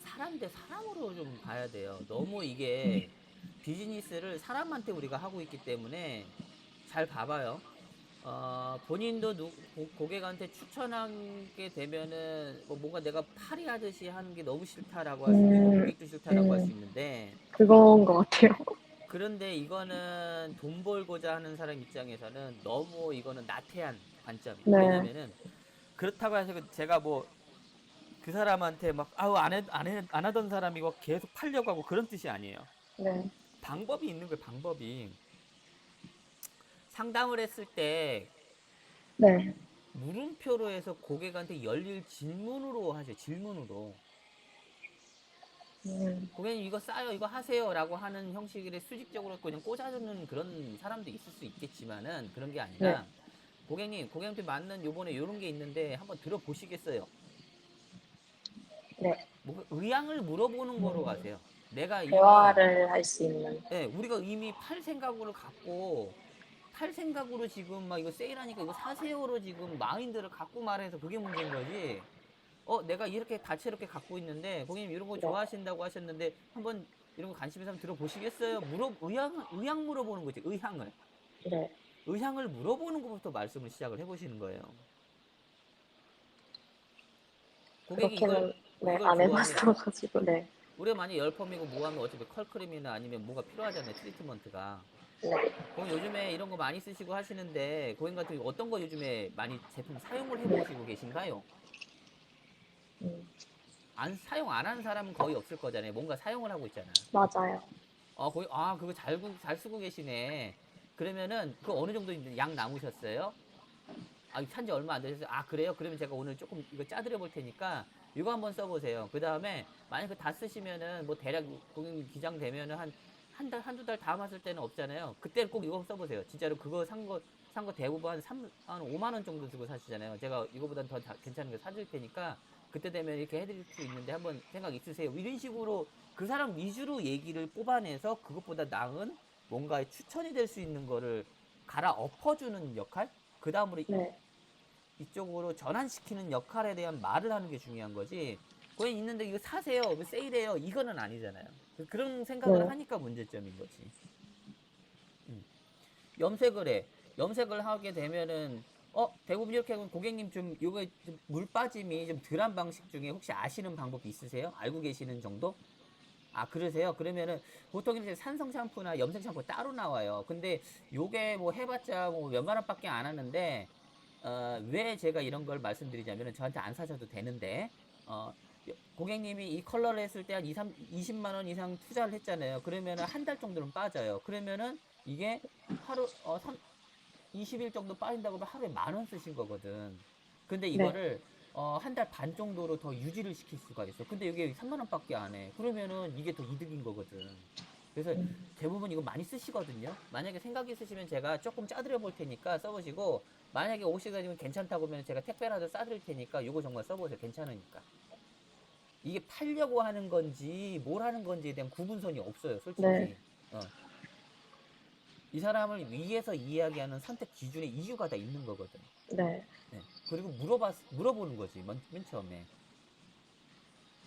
사람 대 사람으로 좀 봐야 돼요. 너무 이게 비즈니스를 사람한테 우리가 하고 있기 때문에 잘 봐봐요. 본인도 고객한테 추천하게 되면은 뭐 뭔가 내가 파리 하듯이 하는 게 너무 싫다라고 할 수 있고 음, 고객도 싫다라고 할 수 음, 있는데 그건 것 같아요. 그런데 이거는 돈 벌고자 하는 사람 입장에서는 너무 이거는 나태한 관점이에요. 네, 왜냐면은 그렇다고 해서 제가 뭐 그 사람한테 막 안 하던 사람이고 계속 팔려고 하고 그런 뜻이 아니에요. 네, 방법이 있는 거예요, 방법이. 상담을 했을 때 네. 물음표로 해서 고객한테 열릴 질문으로 하세요. 질문으로. 음, 고객님 이거 싸요, 이거 하세요 라고 하는 형식의 수직적으로 그냥 꽂아주는 그런 사람도 있을 수 있겠지만은 그런 게 네. 아니라 고객님한테 맞는 요번에 요런 게 있는데 한번 들어보시겠어요? 네. 뭐 의향을 물어보는 거로 음, 가세요. 내가 이미 대화를 할 수 있는. 예, 우리가 이미 팔 생각으로 갖고 팔 생각으로 지금 막 이거 세일하니까 이거 사세요로 지금 마인드를 갖고 말해서 그게 문제인 거지. 내가 이렇게 다채롭게 갖고 있는데 고객님 이런 거 네. 좋아하신다고 하셨는데 한번 이런 거 관심 있으면 들어보시겠어요? 의향 물어보는 거지. 네. 의향을 물어보는 것부터 말씀을 시작을 해보시는 거예요. 고객이 그렇게는, 네, 이걸 안 좋아해. 해봤어가지고, 네. 우리가 만약 열펌이고 뭐 하면 어차피 컬크림이나 아니면 뭐가 필요하잖아요. 트리트먼트가. 네. 고객 요즘에 이런 거 많이 쓰시고 하시는데 고객 같은 경우 어떤 거 요즘에 많이 제품 사용을 해보시고 계신가요? 음, 사용 안 하는 사람은 거의 없을 거잖아요. 뭔가 사용을 하고 있잖아. 맞아요. 그거 잘 쓰고 계시네. 그러면은, 그 어느 정도 양 남으셨어요? 산지 얼마 안 되셨어요? 그래요? 그러면 제가 오늘 조금 이거 짜드려 볼 테니까, 이거 한번 써보세요. 그 다음에, 만약 그 다 쓰시면은, 뭐 대략 고객님 기장되면은 한 달, 한두 달 담았을 때는 없잖아요. 그때는 꼭 이거 써보세요. 진짜로 그거 산 거 대부분 한 5만 원 정도 주고 사시잖아요. 제가 이거보단 더 괜찮은 거 사줄 테니까, 그때 되면 이렇게 해드릴 수 있는데 한번 생각 있으세요? 이런 식으로 그 사람 위주로 얘기를 뽑아내서 그것보다 나은 뭔가 추천이 될 수 있는 거를 갈아 엎어주는 역할? 그 다음으로 네. 이쪽으로 전환시키는 역할에 대한 말을 하는 게 중요한 거지. 거기 있는데 이거 사세요, 뭐 세일해요, 이거는 아니잖아요. 그런 생각을 네. 하니까 문제점인 거지. 음. 염색을 해. 염색을 하게 되면은 대부분 이렇게 하면 고객님 좀 요거 물 빠짐이 좀 덜한 방식 중에 혹시 아시는 방법이 있으세요? 알고 계시는 정도? 그러세요? 그러면은 보통 이제 산성 샴푸나 염색 샴푸 따로 나와요. 근데 요게 뭐 해봤자 뭐 몇만 원밖에 안 하는데 왜 제가 이런 걸 말씀드리냐면은 저한테 안 사셔도 되는데 어, 고객님이 이 컬러를 했을 때 한 20만 원 이상 투자를 했잖아요. 그러면은 한 달 정도는 빠져요. 그러면은 이게 하루 20일 정도 빠진다고 하면 하루에 만 원 쓰신 거거든. 근데 네. 이거를 한 달 반 정도로 더 유지를 시킬 수가 있어. 근데 이게 3만 원밖에 안 해. 그러면은 이게 더 이득인 거거든. 그래서 대부분 이거 많이 쓰시거든요. 만약에 생각 있으시면 제가 조금 짜드려 볼 테니까 써보시고 만약에 오시가지고 괜찮다고 하면 제가 택배라도 싸드릴 테니까 이거 정말 써보세요. 괜찮으니까. 이게 팔려고 하는 건지 뭘 하는 건지에 대한 구분선이 없어요. 네. 솔직히. 이 사람을 위해서 이야기하는 선택 기준의 이유가 다 있는 거거든. 네. 네. 그리고 물어보는 거지, 맨 처음에.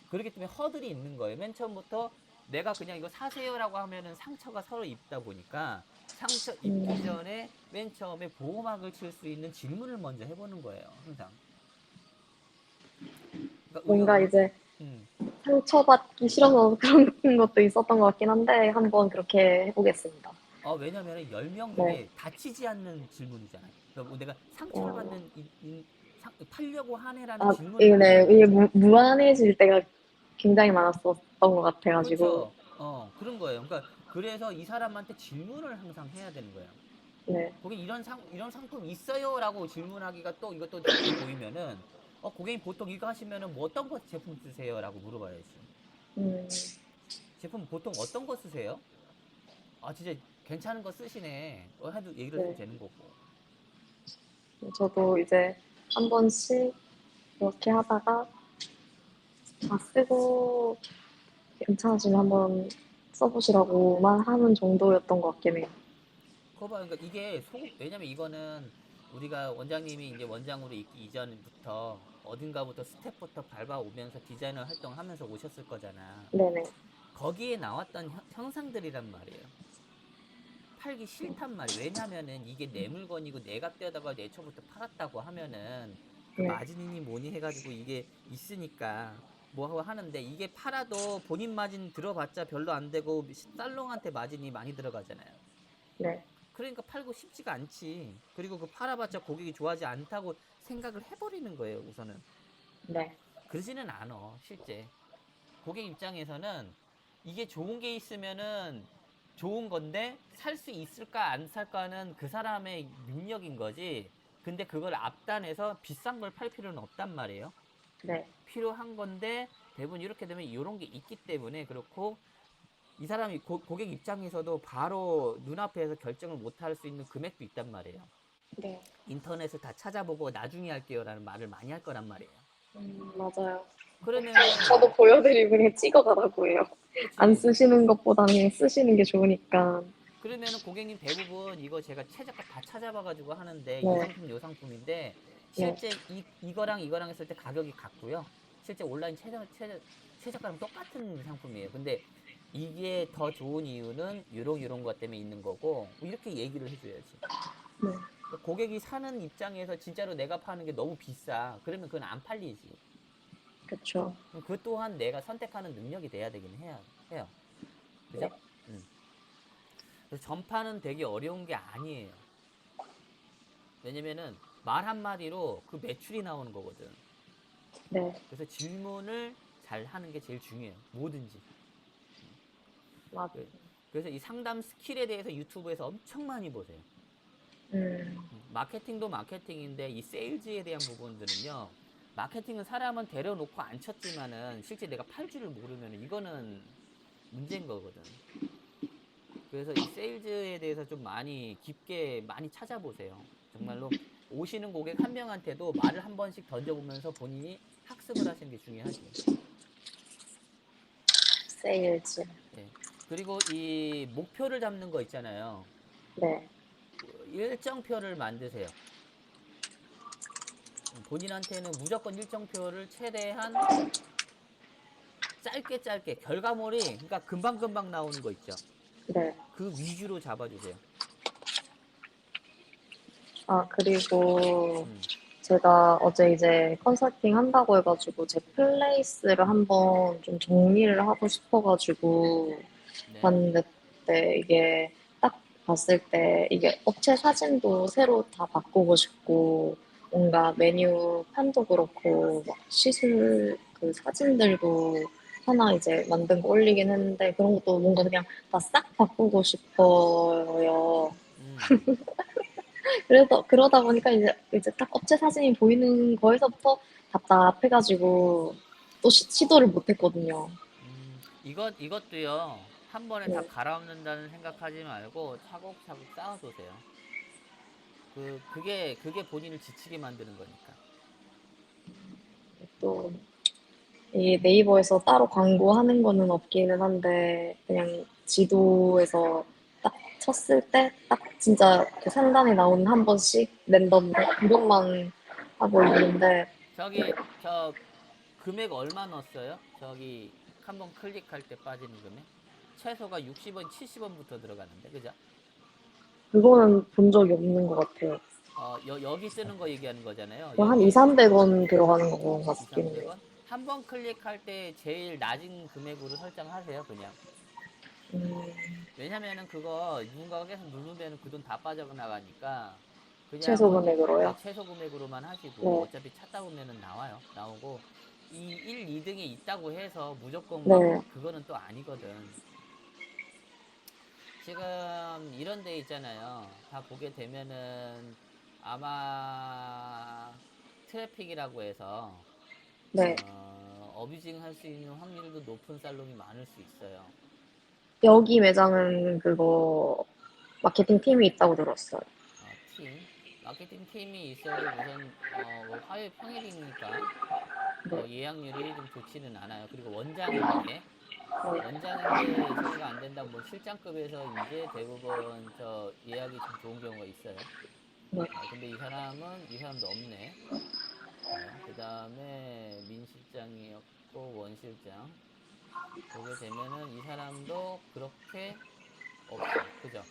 그렇기 때문에 허들이 있는 거예요. 맨 처음부터 내가 그냥 이거 사세요라고 하면은 상처가 서로 입다 보니까 상처 입기 음, 전에 맨 처음에 보호막을 칠 수 있는 질문을 먼저 해보는 거예요. 항상. 그러니까 뭔가 이제 음. 상처받기 싫어서 그런 것도 있었던 것 같긴 한데, 한번 그렇게 해보겠습니다. 왜냐면은 10명 네. 중에 다치지 않는 질문이잖아요. 그러니까 뭐 내가 상처를 어, 받는 팔려고 하네라는 질문을 이게 하는 네, 거예요. 이게 무한해질 때가 굉장히 많았었던 것 같아가지고, 그렇죠. 그런 거예요. 그러니까 그래서 이 사람한테 질문을 항상 해야 되는 거예요. 네. 고객님 이런 상품 있어요라고 질문하기가 또 이것도 좋게 보이면은 고객님 보통 이거 하시면은 뭐 어떤 거 제품 쓰세요라고 물어봐야지. 음, 제품 보통 어떤 거 쓰세요? 진짜 괜찮은 거 쓰시네. 해도 얘기를 해도 네. 되는 거고. 저도 이제 한 번씩 그렇게 하다가 쓰고 괜찮으시면 한번 써보시라고만 하는 정도였던 것 같긴 해요. 그거 봐, 그러니까 이게 왜냐면 이거는 우리가 원장님이 이제 원장으로 있기 이전부터 어딘가부터 스텝부터 밟아오면서 디자이너 활동하면서 오셨을 거잖아. 네네. 거기에 나왔던 형상들이란 말이에요. 팔기 싫단 말이에요. 왜냐면은 이게 내 물건이고 내가 떼다가 내 처부터 팔았다고 하면은 그 네. 마진이니 뭐니 해가지고 이게 있으니까 뭐 하고 하는데 이게 팔아도 본인 마진 들어봤자 별로 안 되고 살롱한테 마진이 많이 들어가잖아요. 네. 그러니까 팔고 싶지가 않지. 그리고 그 팔아봤자 고객이 좋아하지 않다고 생각을 해버리는 거예요, 우선은. 네. 그러지는 않아, 실제. 고객 입장에서는 이게 좋은 게 있으면은 좋은 건데 살 수 있을까 안 살까는 그 사람의 능력인 거지. 근데 그걸 앞단에서 비싼 걸 팔 필요는 없단 말이에요. 네. 필요한 건데 대부분 이렇게 되면 이런 게 있기 때문에 그렇고 이 사람이 고객 입장에서도 바로 눈앞에서 결정을 못 할 수 있는 금액도 있단 말이에요. 네. 인터넷을 다 찾아보고 나중에 할게요라는 말을 많이 할 거란 말이에요. 맞아요. 그러면은 저도 보여드리고 그냥 찍어가라고 해요. 안 그치. 쓰시는 것보다는 쓰시는 게 좋으니까. 그러면은 고객님 대부분 이거 제가 최저가 다 찾아봐가지고 하는데 이 네. 상품 요 상품인데 네. 실제 이거랑 이거랑 했을 때 가격이 같고요. 실제 온라인 최저가랑 똑같은 상품이에요. 근데 이게 더 좋은 이유는 요런 것 때문에 있는 거고 뭐 이렇게 얘기를 해줘야지. 네. 그러니까 고객이 사는 입장에서 진짜로 내가 파는 게 너무 비싸. 그러면 그건 안 팔리지. 그쵸. 그 또한 내가 선택하는 능력이 돼야 되긴 해요. 네. 그죠? 음. 그래서 전파는 되게 어려운 게 아니에요. 왜냐면은 말 한마디로 그 매출이 나오는 거거든. 네. 그래서 질문을 잘 하는 게 제일 중요해요. 뭐든지. 맞, 그- 그래서 이 상담 스킬에 대해서 유튜브에서 엄청 많이 보세요. 음, 마케팅도 마케팅인데 이 세일즈에 대한 부분들은요. 마케팅은 사람은 데려놓고 안 쳤지만은 실제 내가 팔 줄을 모르면 이거는 문제인 거거든. 그래서 이 세일즈에 대해서 좀 많이 깊게 많이 찾아보세요. 정말로 오시는 고객 한 명한테도 말을 한 번씩 던져보면서 본인이 학습을 하시는 게 중요하지. 세일즈. 예. 그리고 이 목표를 잡는 거 있잖아요. 네. 일정표를 만드세요. 본인한테는 무조건 일정표를 최대한 짧게 결과물이 그러니까 금방금방 나오는 거 있죠. 네. 그 위주로 잡아주세요. 아, 그리고 음, 제가 어제 이제 컨설팅 한다고 해가지고 제 플레이스를 한번 좀 정리를 하고 싶어가지고 네. 봤는데 이게 딱 봤을 때 이게 업체 사진도 새로 다 바꾸고 싶고 뭔가 메뉴 판도 그렇고 막 시술 그 사진들도 하나 이제 만든 거 올리긴 했는데 그런 것도 뭔가 그냥 다 싹 바꾸고 싶어요. 음, 그래서 그러다 보니까 이제 딱 업체 사진이 보이는 거에서부터 답답해가지고 또 시도를 못했거든요. 이것도요. 한 번에 다 네. 갈아엎는다는 생각하지 말고 차곡차곡 쌓아두세요. 그게 본인을 지치게 만드는 거니까. 또 이 네이버에서 따로 광고하는 거는 없기는 한데 그냥 지도에서 딱 쳤을 때 딱 진짜 그 상단에 나오는 한 번씩 랜덤으로 그것만 하고 있는데 저 금액 얼마 넣었어요? 저기 한번 클릭할 때 빠지는 금액? 최소가 60원, 70원부터 들어가는데, 그죠? 그거는 본 적이 없는 것 같아요. 여기 뜨는 거 얘기하는 거잖아요. 한 2, 여기 300원 들어가는 거2, 같긴 해요. 300원? 한 번 클릭할 때 제일 낮은 금액으로 설정하세요, 그냥. 음, 왜냐면은 그거 누군가가 계속 누르면 그 돈 다 빠져나가니까 그냥 최소 금액으로요? 최소 금액으로만 하시고 네, 어차피 찾다 보면은 나오고 이 1, 2등이 있다고 해서 무조건 막 네, 그거는 또 아니거든. 지금 이런 데 있잖아요. 다 보게 되면은 아마 트래픽이라고 해서 네. 어뷰징 할 수 있는 확률도 높은 살롱이 많을 수 있어요. 여기 매장은 그거 마케팅 팀이 있다고 들었어요. 마케팅 팀이 있어도 우선 뭐 화요일 평일이니까 네, 예약률이 좀 좋지는 않아요. 그리고 원장인데 네, 원장인데 소개가 안 된다면 뭐 실장급에서 이제 대부분 저 예약이 좀 좋은 경우가 있어요. 네, 근데 이 사람도 없네. 그 다음에 민 실장이었고 원 실장 보게 되면은 이 사람도 그렇게 없어. 그죠?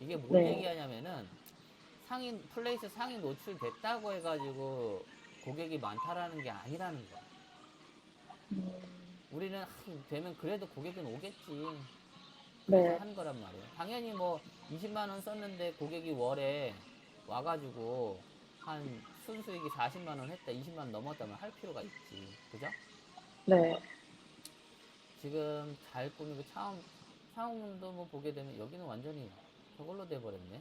이게 뭘 네. 얘기하냐면은 플레이스 상위 노출됐다고 해가지고 고객이 많다라는 게 아니라는 거야. 우리는 되면 그래도 고객은 오겠지. 그래서 네. 한 거란 말이에요. 당연히 뭐 20만 원 썼는데 고객이 월에 와가지고 한 순수익이 40만 원 했다, 20만 원 넘었다면 할 필요가 있지. 그죠? 네. 지금 잘 꾸미고 차홍문도 뭐 보게 되면 여기는 완전히 저걸로 돼버렸네.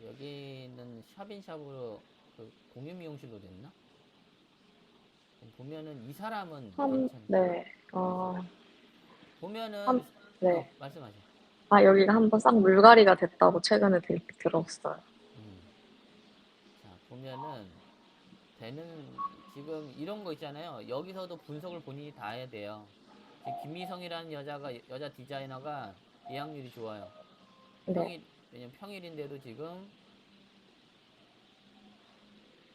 여기는 샵인샵으로 그 공유 미용실로 됐나? 보면은 이 사람은 괜찮네. 네. 그지? 한, 보면은 네. 말씀하세요. 여기가 한번 싹 물갈이가 됐다고 최근에 들었어요. 음. 자, 보면은 되는 지금 이런 거 있잖아요. 여기서도 분석을 본인이 다 해야 돼요. 지금 김미성이라는 여자 디자이너가 예약률이 좋아요. 네. 왜냐면 평일인데도 지금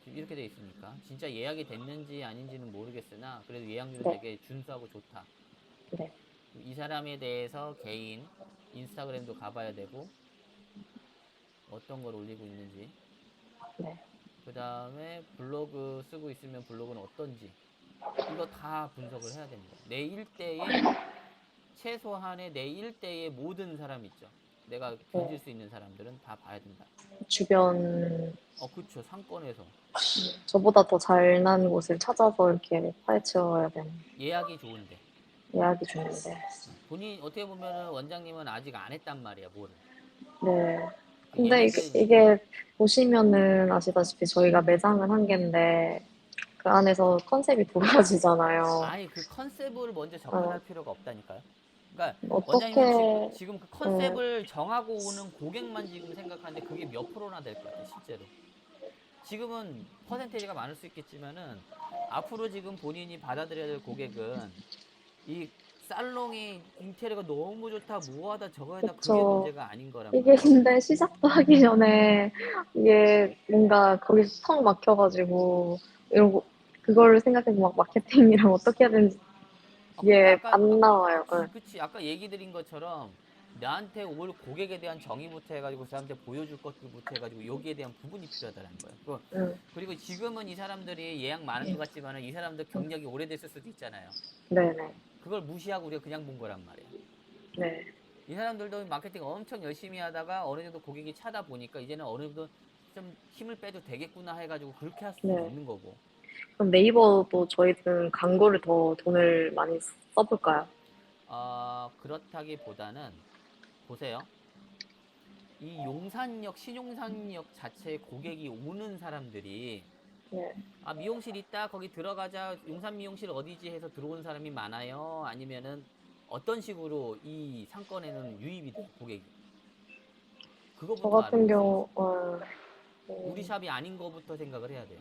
이렇게 돼 있으니까 진짜 예약이 됐는지 아닌지는 모르겠으나 그래도 예약률은 네. 되게 준수하고 좋다. 네. 이 사람에 대해서 개인 인스타그램도 가봐야 되고 어떤 걸 올리고 있는지, 네. 그 다음에 블로그 쓰고 있으면 블로그는 어떤지, 이거 다 분석을 해야 되는 거예요. 내 일대에 최소한의 내 일대의 모든 사람 있죠. 내가 견질 네. 수 있는 사람들은 다 봐야 된다. 주변, 그쵸. 상권에서 저보다 더 잘난 곳을 찾아서 이렇게 파헤쳐야 되는 예약이 좋은데 예약이 중인데. 본인 어떻게 보면은 원장님은 아직 안 했단 말이야, 뭐를. 네. 근데 얘네들 이게 보시면은 아시다시피 저희가 매장은 한 개인데 그 안에서 컨셉이 도라지잖아요. 아예 그 컨셉을 먼저 어, 접근할 필요가 없다니까요. 그러니까 원장님은 어떻게, 지금 그 네, 컨셉을 정하고 오는 고객만 지금 생각하는데 그게 몇 프로나 될 것 같아, 실제로. 지금은 퍼센테이지가 많을 수 있겠지만은 앞으로 지금 본인이 받아들여야 될 고객은 이 살롱이 인테리어가 너무 좋다, 뭐하다, 저거하다, 그게 그쵸. 문제가 아닌 거란 이게 말이에요. 근데 시작도 하기 전에 이게 뭔가 거기서 턱 막혀가지고 이러고 그걸 생각해서 막 마케팅이랑 어떻게 해야 되는지 그러니까 이게 안 나와요. 네. 그치. 아까 얘기 드린 것처럼 나한테 올 고객에 대한 정의부터 해가지고 그 사람한테 보여줄 것들부터 해가지고 여기에 대한 부분이 필요하다는 거예요. 응, 그리고 지금은 이 사람들이 예약 많은 것 같지만은 이 사람들 응. 경력이 오래됐을 수도 있잖아요. 네네. 그걸 무시하고 우리가 그냥 본 거란 말이에요. 네. 이 사람들도 마케팅 엄청 열심히 하다가 어느 정도 고객이 차다 보니까 이제는 어느 정도 좀 힘을 빼도 되겠구나 해가지고 그렇게 할 수도 네. 있는 거고. 그럼 네이버도 저희는 광고를 더 돈을 많이 써볼까요? 그렇다기보다는 보세요. 이 신용산역 자체의 고객이 오는 사람들이 네. 미용실 있다 거기 들어가자 용산 미용실 어디지 해서 들어온 사람이 많아요, 아니면은 어떤 식으로 이 상권에는 유입이 돼요, 고객이. 저 그거부터 같은 알아볼 수 경우, 있어요. 우리 샵이 아닌 거부터 생각을 해야 돼요.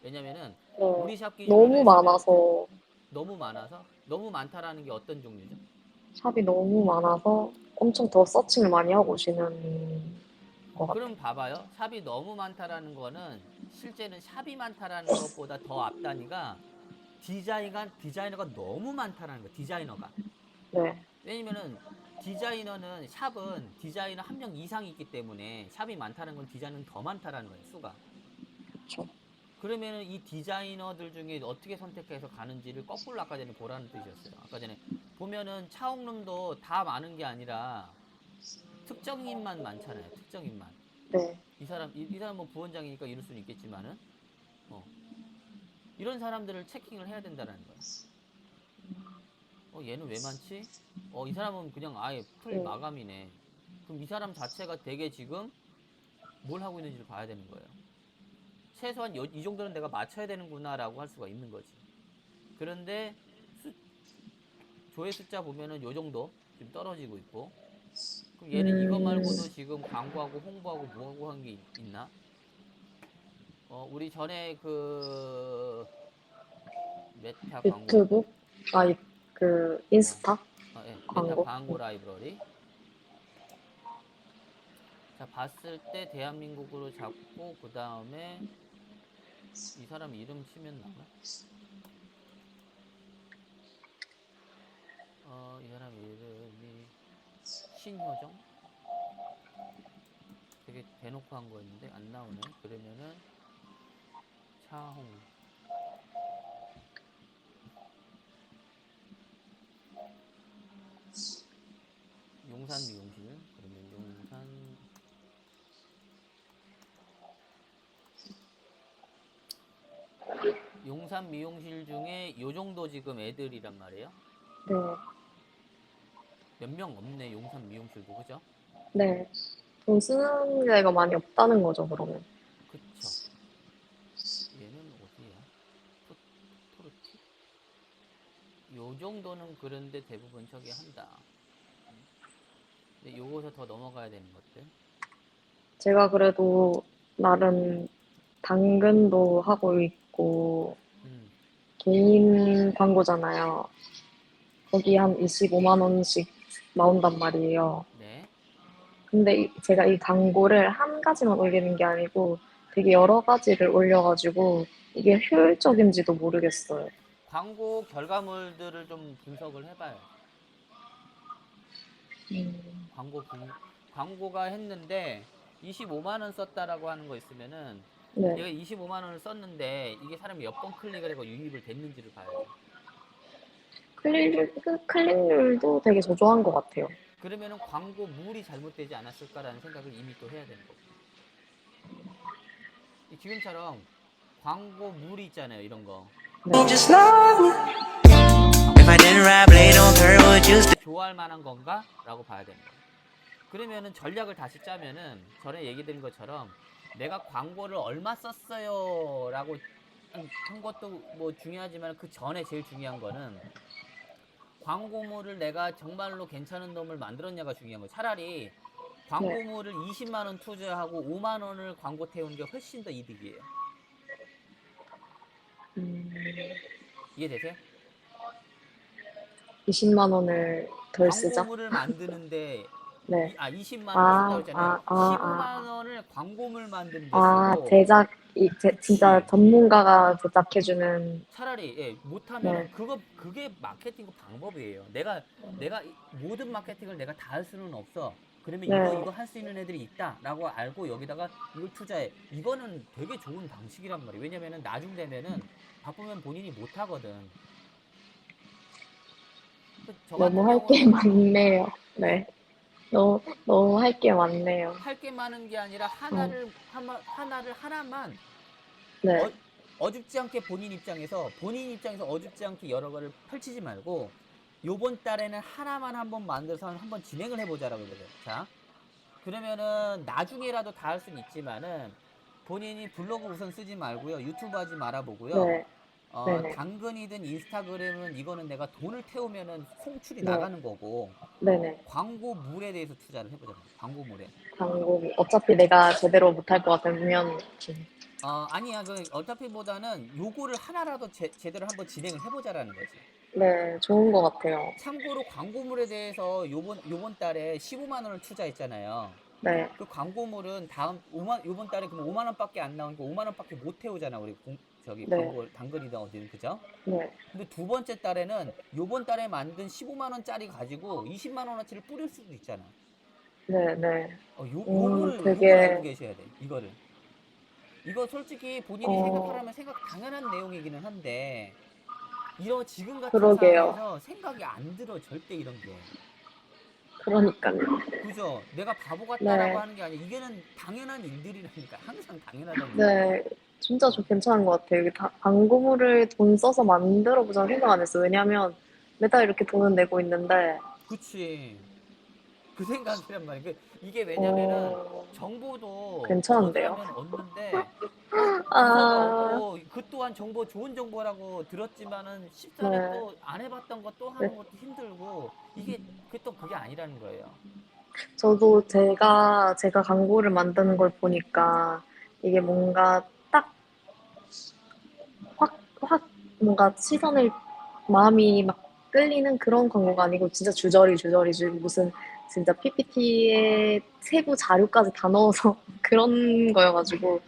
왜냐면은 네. 우리 샵 기준으로 너무 했으면 많아서, 너무 많다라는 게 어떤 종류죠? 샵이 너무 많아서 엄청 더 서칭을 많이 하고 오시는 것 같아요. 그럼 봐봐요. 샵이 너무 많다라는 거는 실제는 샵이 많다라는 것보다 더 앞단위가 디자이너가 너무 많다라는 거야. 디자이너가. 네. 왜냐면은 샵은 디자이너 한 명 이상이 있기 때문에 샵이 많다는 건 디자이너는 더 많다라는 거예요, 수가. 그렇죠. 그러면은 이 디자이너들 중에 어떻게 선택해서 가는지를 거꾸로 아까 전에 보라는 뜻이었어요. 아까 전에 보면은 차옥룸도 다 많은 게 아니라 특정인만 많잖아요. 특정인만. 네. 이 사람 뭐 부원장이니까 이럴 수는 있겠지만은 어, 이런 사람들을 체킹을 해야 된다는 거예요. 얘는 왜 많지? 이 사람은 그냥 아예 풀 네. 마감이네. 그럼 이 사람 자체가 되게 지금 뭘 하고 있는지를 봐야 되는 거예요. 최소한 이 정도는 내가 맞춰야 되는구나라고 할 수가 있는 거지. 그런데 수, 조회 숫자 보면은 요 정도 지금 떨어지고 있고. 그럼 얘는 이거 음, 말고도 지금 광고하고 홍보하고 뭐하고 한 게 있나? 우리 전에 그 메타 광고, 유튜브? 어, 인스타? 예, 메타 광고? 광고 라이브러리. 자, 봤을 때 대한민국으로 잡고 그 다음에 이 사람 이름 치면 나오나? 이 사람 이름이 신효정? 되게 대놓고 한 거였는데 안 나오네. 그러면은 차홍, 용산 미용실. 그러면 용산 미용실 중에 요 정도 지금 애들이란 말이에요. 네. 몇 명 없네. 용산 미용실도 그죠? 네. 돈 쓰는 데가 많이 없다는 거죠, 그러면. 그쵸. 얘는 어디야? 토, 토르티? 요 정도는 그런데 대부분 저기 한다. 근데 요거서 더 넘어가야 되는 것들. 제가 그래도 나름 당근도 하고 있고, 음, 개인 광고잖아요. 거기 한 25만 원씩 나온단 말이에요. 네. 근데 제가 이 광고를 한 가지만 올리는 게 아니고 되게 여러 가지를 올려가지고 이게 효율적인지도 모르겠어요. 광고 결과물들을 좀 분석을 해봐야지. 음, 광고 광고가 했는데 25만 원 썼다라고 하는 거 있으면은 네. 얘가 25만 원을 썼는데 이게 사람이 몇 번 클릭을 하고 유입을 됐는지를 봐야죠. 클릭률도 되게 저조한 것 같아요. 그러면은 광고 물이 잘못되지 않았을까라는 생각을 이미 또 해야 되는 거고. 지금처럼 광고 물이 있잖아요, 이런 거. 네. Just love me. If I didn't ride blade on curve, would you still? 좋아할 만한 건가? 라고 봐야 되는 거예요. 그러면은 전략을 다시 짜면은 전에 얘기 드린 것처럼 내가 광고를 얼마 썼어요 라고 한 것도 뭐 중요하지만 그 전에 제일 중요한 거는 광고물을 내가 정말로 괜찮은 놈을 만들었냐가 중요한 거예요. 차라리 네. 광고물을 20만 원 투자하고 5만 원을 광고 태우는 게 훨씬 더 이득이에요. 음, 이해되세요? 20만 원을 덜 쓰자? 광고물을 만드는데 네. 20만 원 쓴다고 아, 했잖아요. 아, 아, 15만 아. 원을 광고물 만드는 데 아, 쓰고 진짜 그치. 전문가가 제작해주는, 차라리 예, 네. 못하면은 그게 마케팅 방법이에요. 내가 모든 마케팅을 내가 다 할 수는 없어. 그러면 네. 이거 할 수 있는 애들이 있다라고 알고 여기다가 이걸 투자해. 이거는 되게 좋은 방식이란 말이에요. 왜냐면은 나중 되면은 바쁘면 본인이 못 하거든. 저 같은 너무 할 게 경우는 많네요. 네? 네. 너무 할 게 많네요. 할 게 많은 게 아니라 어, 하나만 네. 어, 어줍지 않게 본인 입장에서 어줍지 않게 여러 거를 펼치지 말고 요번 달에는 하나만 한번 만들어서 한번 진행을 해보자라고 그러세요. 자, 그러면은 나중에라도 다 할 수는 있지만은 본인이 블로그 우선 쓰지 말고요. 유튜브 하지 말아보고요. 네. 네네. 당근이든 인스타그램은 이거는 내가 돈을 태우면은 송출이 네. 나가는 거고 네네. 광고물에 대해서 투자를 해보자고. 광고물에. 광고비. 어차피 내가 제대로 못할 것 같으면, 아니야. 어차피보다는 요거를 하나라도 제대로 한번 진행을 해보자라는 거지. 네, 좋은 것 같아요. 참고로 광고물에 대해서 요번 달에 15만 원을 투자했잖아요. 네. 그 광고물은 요번 달에 그럼 5만 원밖에 안 나오니까 5만 원밖에 못 태우잖아. 우리 저기 네. 광고 당근이든 어디든 그죠? 네. 근데 두 번째 달에는 요번 달에 만든 15만 원짜리 가지고 20만 원어치를 뿌릴 수도 있잖아. 네. 네. 요거를 알고 되게, 계셔야 돼. 이거를. 이거 솔직히 본인이 어, 생각하라면 생각 당연한 내용이기는 한데 지금 같은 그러게요. 상황에서 생각이 안 들어 절대 이런 게. 그러니까요. 그죠? 내가 바보 같다라고 네. 하는 게 아니라 이게는 당연한 일들이라니까. 항상 당연하다는 얘기예요. 네. 진짜 좀 어? 괜찮은 것 같아요. 이게 광고물을 돈 써서 만들어 보자는 생각 안 했어요. 왜냐면 매달 이렇게 돈은 내고 있는데, 그치. 그 생각이란 말이야. 이게 왜냐면은 어, 정보도 괜찮은데요. 얻으려면 얻는데 부서가 아, 없고 그 또한 좋은 정보라고 들었지만은 쉽사리 네. 또 안 해봤던 거 또 네. 하는 것도 힘들고 이게 그게 아니라는 거예요. 저도 제가 광고를 만드는 걸 보니까 이게 뭔가 딱 확 뭔가 마음이 막 끌리는 그런 광고가 아니고 진짜 무슨 진짜 PPT에 세부 자료까지 다 넣어서 그런 거여가지고,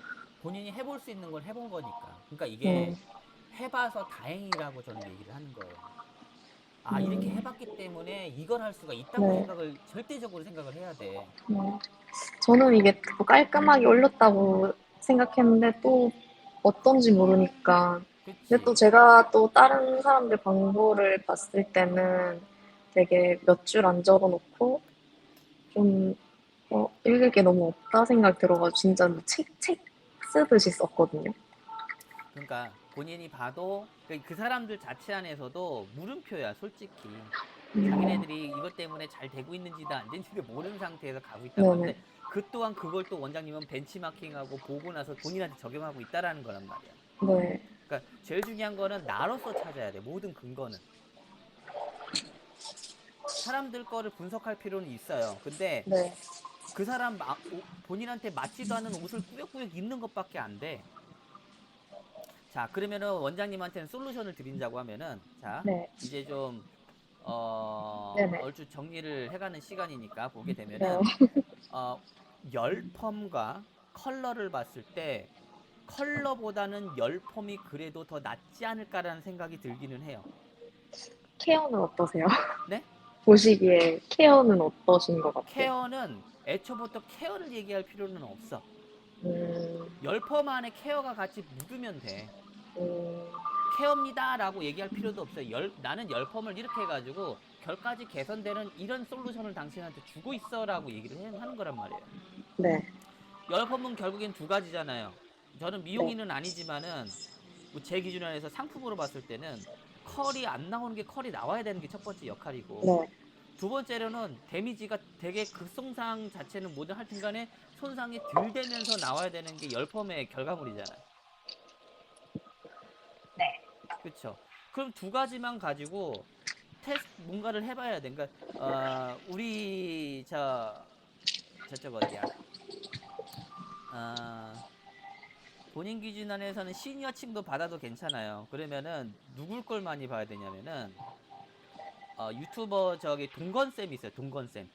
본인이 해볼 수 있는 걸 해본 거니까. 그러니까 음, 이게 해봐서 다행이라고 저는 얘기를 하는 거예요. 이렇게 음, 해봤기 때문에 이걸 할 수가 있다고 네. 절대적으로 생각을 해야 돼. 음. 저는 이게 더 깔끔하게 올렸다고 생각했는데 또 어떤지 모르니까. 근데 또 그치? 제가 또 다른 사람들 광고를 봤을 때는 되게 몇 줄 안 적어놓고 좀 읽을 게 너무 없다 생각 들어가지고 진짜 뭐 책 쓰듯이 썼거든요. 그러니까 본인이 봐도 그 사람들 자체 안에서도 물음표야, 솔직히. 자기네들이 이것 때문에 잘 되고 있는지도 안 되는지도 모르는 상태에서 가고 있단 말이야. 네네. 근데 그 또한 그걸 또 원장님은 벤치마킹하고 보고 나서 본인한테 적용하고 있다라는 거란 말이야. 네. 그러니까 제일 중요한 거는 나로서 찾아야 돼. 모든 근거는. 사람들 거를 분석할 필요는 있어요. 근데 네. 그 사람 본인한테 맞지도 않는 옷을 꾸역꾸역 입는 것밖에 안 돼. 자, 그러면은 원장님한테는 솔루션을 드린다고 하면은, 자, 네. 이제 좀, 네네. 얼추 정리를 해가는 시간이니까 보게 네. 되면은, 어, 열펌과 컬러를 봤을 때, 컬러보다는 열펌이 그래도 더 낫지 않을까라는 생각이 들기는 해요. 케어는 어떠세요? 네? 보시기에 케어는 어떠신 것 같아요? 케어는 애초부터 케어를 얘기할 필요는 없어. 음, 열펌 안에 케어가 같이 묻으면 돼. 음, 케어입니다 라고 얘기할 필요도 없어요. 나는 열펌을 이렇게 해가지고 결까지 개선되는 이런 솔루션을 당신한테 주고 있어 라고 얘기를 하는 거란 말이에요. 네. 열펌은 결국엔 두 가지잖아요. 저는 네. 미용인은 아니지만은 뭐제 기준에서 상품으로 봤을 때는 컬이 안 나오는 게 컬이 나와야 되는 게 첫 번째 역할이고, 네. 두 번째로는 데미지가 되게 극손상 자체는 뭐든 하여튼 간에 손상이 덜 되면서 나와야 되는 게 열펌의 결과물이잖아요. 네. 그렇죠. 그럼 두 가지만 가지고 테스트 뭔가를 해봐야 돼. 그러니까 우리 저쪽 어디야? 어, 본인 기준 안에서는 시니어층도 받아도 괜찮아요. 그러면은 누굴 걸 많이 봐야 되냐면은 유튜버 저기 동건쌤 있어요. 동건쌤.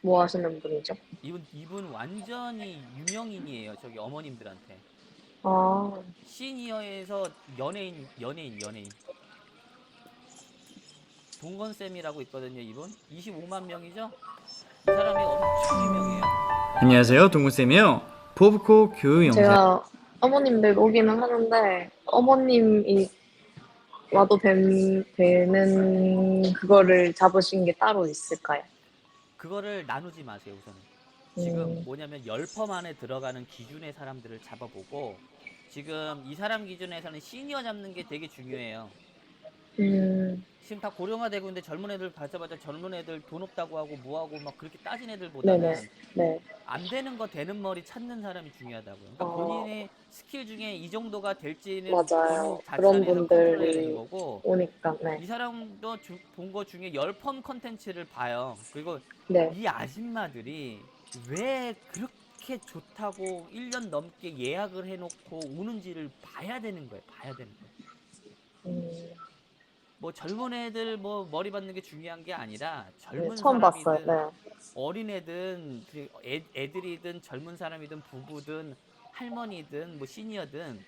뭐 하시는 분이죠? 이분 완전히 유명인이에요. 저기 어머님들한테. 아, 시니어에서 연예인. 동건쌤이라고 있거든요. 이분 25만 명이죠. 이 사람이 엄청 유명해요. 안녕하세요, 동구쌤이요. 포브코 교육 영상. 제가 어머님들 오기는 하는데, 어머님이 와도 되는 그거를 잡으신 게 따로 있을까요? 그거를 나누지 마세요. 우선은 지금 음, 뭐냐면 열펌 안에 들어가는 기준의 사람들을 잡아보고, 지금 이 사람 기준에서는 시니어 잡는 게 되게 중요해요. 음, 지금 다 고령화되고 있는데 젊은 애들 받자마자 젊은 애들 돈 없다고 하고 뭐하고 막 그렇게 따진 네네. 애들보다는 네. 안 되는 거 되는 머리 찾는 사람이 중요하다고요. 그러니까 어, 본인의 스킬 중에 이 정도가 될지는 맞아요. 본인 자체 그런 안에서 컨트롤해야 되는 분들이 거고, 오니까, 네. 이 사람도 본 거 중에 열펌 컨텐츠를 봐요. 그리고 네. 이 아줌마들이 왜 그렇게 좋다고 1년 넘게 예약을 해놓고 오는지를 봐야 되는 거예요. 봐야 되는 거예요. 음, 뭐 젊은 애들 뭐 머리 받는 게 중요한 게 아니라 네, 젊은 처음 봤어요. 사람이든 네. 어린애든 애들이든 젊은 사람이든 부부든 할머니든 뭐 시니어든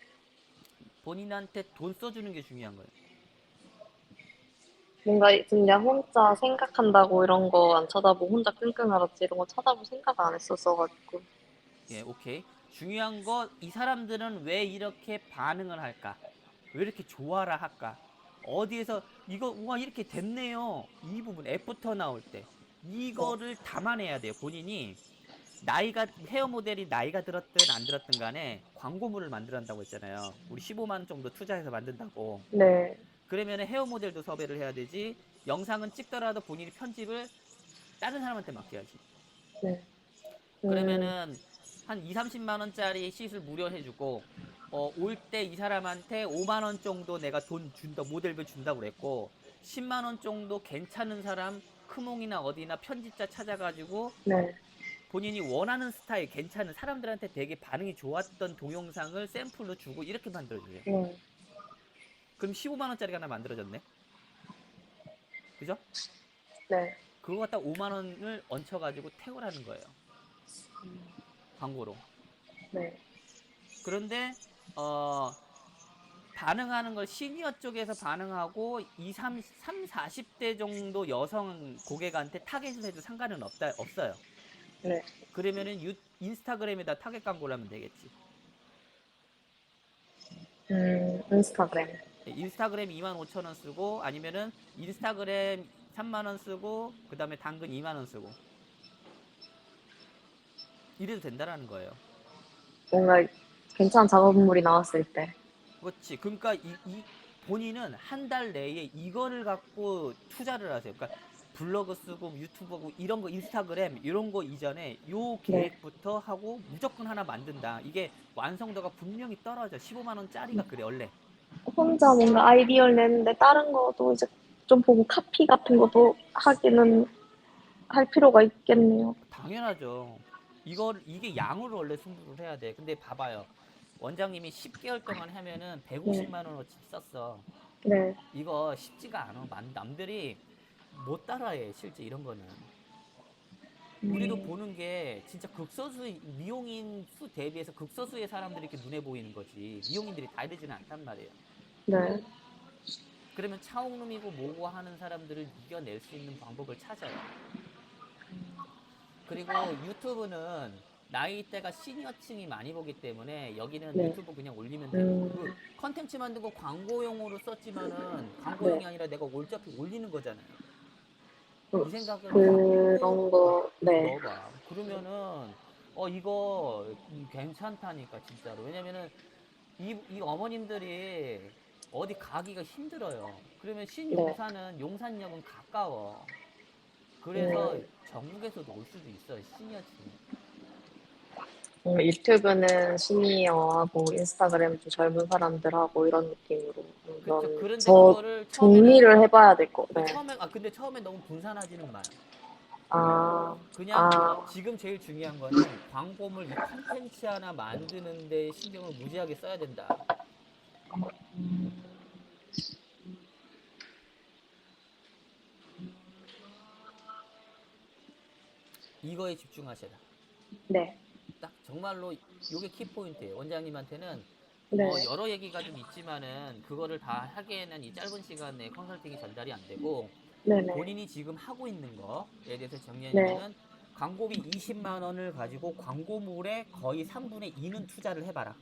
본인한테 돈 써주는 게 중요한 거예요. 뭔가 그냥 혼자 생각한다고 이런 거 안 쳐다보고 혼자 끙끙 앓았지 이런 거 쳐다볼 생각 안 했었어가지고. 예, 오케이. 중요한 거, 이 사람들은 왜 이렇게 반응을 할까? 왜 이렇게 좋아라 할까? 어디에서 이거 우와 이렇게 됐네요. 이 부분 애프터 나올 때 네. 이거를 담아내야 돼요. 본인이 나이가 헤어 모델이 나이가 들었든 안 들었든 간에 광고물을 만들어낸다고 했잖아요. 우리 15만 원 정도 투자해서 만든다고. 네. 그러면 헤어 모델도 섭외를 해야 되지. 영상은 찍더라도 본인이 편집을 다른 사람한테 맡겨야지. 네. 그러면은 한 2, 30만 원짜리 시술 무료 해주고 올 때 이 사람한테 5만 원 정도 내가 돈 준다, 모델비 준다고 그랬고 10만 원 정도 괜찮은 사람 크몽이나 어디나 편집자 찾아가지고 네. 본인이 원하는 스타일 괜찮은 사람들한테 되게 반응이 좋았던 동영상을 샘플로 주고 이렇게 만들어줘요. 네. 그럼 15만 원짜리가 하나 만들어졌네. 그죠? 네. 그거 갖다 5만 원을 얹혀가지고 태우라는 거예요. 광고로. 네. 그런데 반응하는 걸 시니어 쪽에서 반응하고 40대 정도 여성 고객한테 타겟을 해도 상관은 없어요. 네. 그러면은 인스타그램에다 타겟 광고를 하면 되겠지. 인스타그램. 인스타그램 25,000원 쓰고 아니면은 인스타그램 3만 원 쓰고 그다음에 당근 2만 원 쓰고 이래도 된다라는 거예요. 뭔가 괜찮은 작업물이 나왔을 때. 그렇지. 그러니까 이 본인은 한 달 내에 이거를 갖고 투자를 하세요. 그러니까 블로그 쓰고 유튜브고 이런 거 인스타그램 이런 거 이전에 요 네. 계획부터 하고 무조건 하나 만든다. 이게 완성도가 분명히 떨어져. 15만 원짜리가 그래 원래. 혼자 뭔가 아이디어를 내는데 다른 것도 이제 좀 보고 카피 같은 것도 하기는 할 필요가 있겠네요. 당연하죠. 이게 양으로 원래 승부를 해야 돼. 근데 봐봐요. 원장님이 10개월 동안 하면은 네. 150만 원어치 썼어. 네. 이거 쉽지가 않아. 남들이 못 따라해, 실제 이런 거는. 우리도 음, 보는 게 진짜 극소수, 미용인 수 대비해서 극소수의 사람들이 이렇게 눈에 보이는 거지. 미용인들이 다 이러지는 않단 말이에요. 네. 그러면 차옥놈이고 뭐고 하는 사람들을 이겨낼 수 있는 방법을 찾아요. 그리고 유튜브는 나이대가 시니어층이 많이 보기 때문에 여기는 네. 유튜브 그냥 올리면 되고 그 음, 컨텐츠 만든 거 광고용으로 썼지만은 네. 광고용이 아니라 내가 어차피 올리는 거잖아요. 그, 이 생각을 갖고 그런 거, 네. 넣어봐. 그러면은 이거 괜찮다니까 진짜로. 왜냐면은 이 어머님들이 어디 가기가 힘들어요. 그러면 네. 신용사는 용산역은 가까워. 그래서 음, 전국에서도 올 수도 있어요. 시니어층이. 유튜브는 시니어하고 인스타그램도 젊은 사람들하고 이런 느낌으로 그쵸. 한번 그런데 저 그거를 처음에는 정리를 해봐야 될 거. 네. 근데 처음에 너무 분산하지는 마요. 아, 그냥 아, 지금 제일 중요한 거는 광고물 이 컨텐츠 하나 만드는 데 신경을 무지하게 써야 된다. 이거에 집중하셔라. 네. 딱 정말로 요게 키포인트예요. 원장님한테는 네. 여러 얘기가 좀 있지만은 그거를 다 하기에는 이 짧은 시간에 컨설팅이 전달이 안 되고 네네. 본인이 지금 하고 있는 거에 대해서 네. 정리해주면은 광고비 20만 원을 가지고 광고물에 거의 3분의 2는 투자를 해봐라.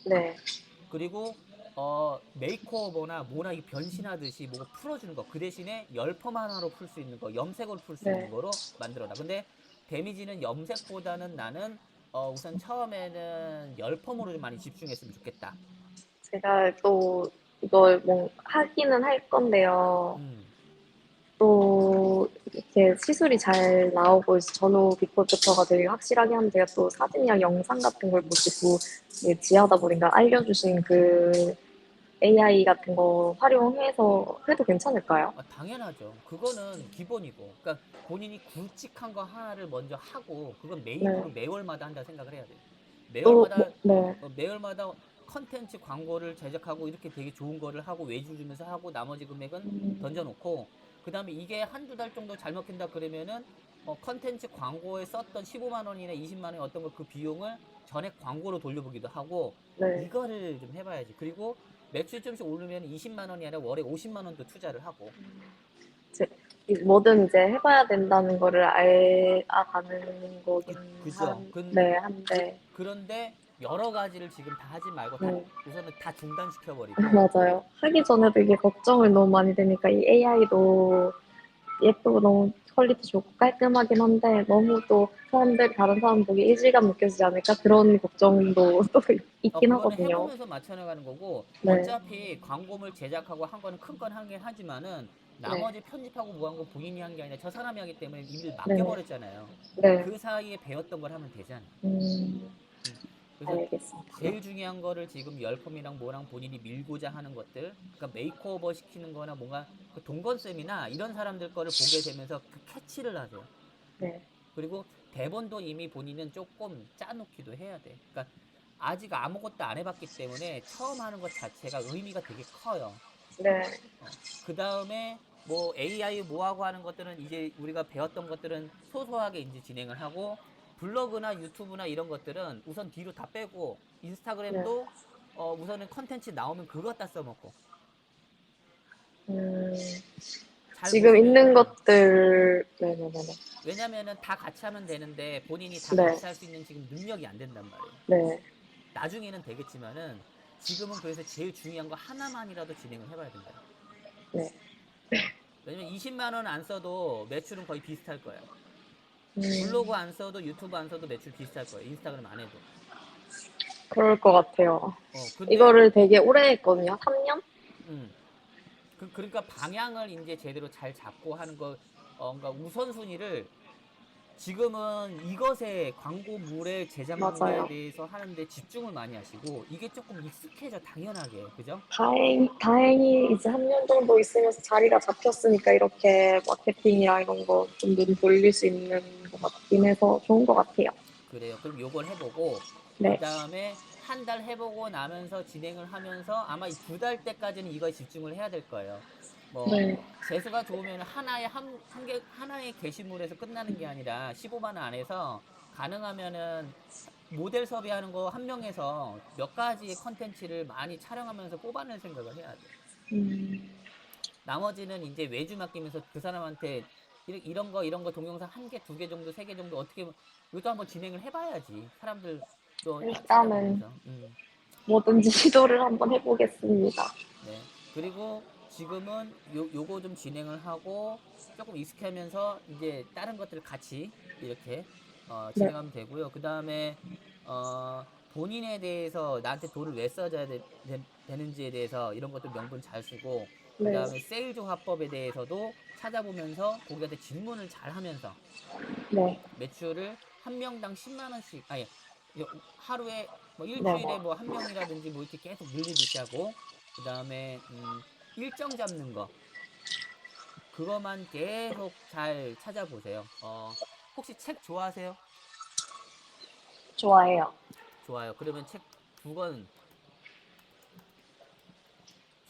네. 그리고 메이크오버나 뭐나 이 변신하듯이 뭐 풀어주는 거 그 대신에 열펌 하나로 풀 수 있는 거 염색으로 풀 수 있는 네. 거로 만들어라. 근데 데미지는 염색보다는 나는 우선 처음에는 열펌으로 좀 많이 집중했으면 좋겠다. 제가 또 이걸 뭐 하기는 할 건데요. 음. 또 이렇게 시술이 잘 나오고 있어 전후 비포 애프터가 되게 확실하게 하면 제가 또 사진이랑 영상 같은 걸 보시고 이게 지하다 보니까 알려주신 그 AI 같은 거 활용해서 해도 괜찮을까요? 당연하죠. 그거는 기본이고. 그러니까 본인이 굵직한 거 하나를 먼저 하고 그건 메인으로 네. 매월마다 한다 생각을 해야 돼요. 또, 매월마다 네. 매월마다 컨텐츠 광고를 제작하고 이렇게 되게 좋은 거를 하고 외주 주면서 하고 나머지 금액은 음, 던져놓고 그다음에 이게 한두 달 정도 잘 먹힌다 그러면은 컨텐츠 광고에 썼던 15만 원이나 20만 원의 어떤 거 그 비용을 전액 광고로 돌려보기도 하고 네. 이거를 좀 해봐야지. 그리고 매출 좀씩 오르면 20만 원이 아니라 월에 50만 원도 투자를 하고 뭐든 이제 해봐야 된다는 거를 알아가는 거긴 그죠. 네, 한데, 그런데 여러 가지를 지금 다 하지 말고 다 네. 우선은 다 중단시켜 버리고 맞아요. 하기 전에도 이게 걱정을 너무 많이 되니까 이 AI도 예쁘고 너무 퀄리티 좋고 깔끔하긴 한데 너무 또 다른 사람 보기 이질감 느껴지지 않을까 그런 걱정도 또 있긴 그거는 하거든요. 해보면서 맞춰나가는 거고 네, 어차피 광고물 제작하고 한 거는 큰 건 하긴 하지만은 네, 나머지 편집하고 뭐 한 거 본인이 한 게 아니라 저 사람이 하기 때문에 일을 네, 맡겨버렸잖아요. 네. 그 사이에 배웠던 걸 하면 되잖아. 음, 음. 그래서 알겠습니다. 네, 제일 중요한 거를 지금 열펌이랑 뭐랑 본인이 밀고자 하는 것들, 그러니까 메이크오버 시키는 거나 뭔가 그 동건쌤이나 이런 사람들 거를 보게 되면서 그 캐치를 하세요. 네, 그리고 대본도 이미 본인은 조금 짜놓기도 해야 돼. 그러니까 아직 아무것도 안 해봤기 때문에 처음 하는 것 자체가 의미가 되게 커요. 네, 그 다음에 뭐 AI 뭐하고 하는 것들은 이제 우리가 배웠던 것들은 소소하게 이제 진행을 하고 블로그나 유튜브나 이런 것들은 우선 뒤로 다 빼고 네. 인스타그램도 우선은 컨텐츠 나오면 그거 다 써먹고 음, 잘 지금 보시면 있는 것들, 네네네네. 왜냐면은 다 같이 하면 되는데 본인이 다 네, 같이 할 수 있는 지금 능력이 안 된단 말이에요. 네, 나중에는 되겠지만은 지금은 그래서 제일 중요한 거 하나만이라도 진행을 해봐야 된다. 네. 왜냐면 20만 원 안 써도 매출은 거의 비슷할 거예요. 음, 블로그 안 써도 유튜브 안 써도 매출 비슷할 거예요. 인스타그램 안 해도. 그럴 것 같아요. 근데 이거를 되게 오래 했거든요. 3년? 음. 그러니까 방향을 이제 제대로 잘 잡고 하는 거, 그러니까 우선순위를 지금은 이것에 광고물의 제작물에 맞아요. 대해서 하는데 집중을 많이 하시고 이게 조금 익숙해져 당연하게 그죠? 다행히 이제 한 년 정도 있으면서 자리가 잡혔으니까 이렇게 마케팅이랑 이런 거 좀 눈 돌릴 수 있는 것 같긴 해서 좋은 것 같아요. 그래요. 그럼 요걸 해보고 그 네, 다음에 한 달 해보고 나면서 진행을 하면서 아마 이 두 달 때까지는 이거에 집중을 해야 될 거예요. 뭐 네, 재수가 좋으면 하나의 게시물에서 끝나는 게 아니라 15만 원 안에서 가능하면은 모델 섭외하는 거 한 명에서 몇 가지의 컨텐츠를 많이 촬영하면서 뽑아낼 생각을 해야 돼. 음, 나머지는 이제 외주 맡기면서 그 사람한테 이런 거 동영상 한 개, 두 개 정도, 세 개 정도 어떻게 이것도 한번 진행을 해봐야지. 사람들도 일단은 찾아보면서. 뭐든지 시도를 한번 해보겠습니다. 네. 그리고 지금은 요거 좀 진행을 하고 조금 익숙하면서 이제 다른 것들을 같이 이렇게 네, 진행하면 되고요. 그 다음에 본인에 대해서 나한테 돈을 왜 써줘야 되는지에 대해서 이런 것들 명분 잘 쓰고 그 네, 다음에 세일즈 화법에 대해서도 찾아보면서 고객한테 질문을 잘 하면서 네, 매출을 한 명당 10만 원씩 아니 하루에 뭐 네, 일주일에 뭐 한 명이라든지 뭐 이렇게 계속 늘리듯이 하고 그 다음에 일정 잡는 거 그거만 계속 잘 찾아보세요. 혹시 책 좋아하세요? 좋아해요. 좋아요. 그러면 책 두 권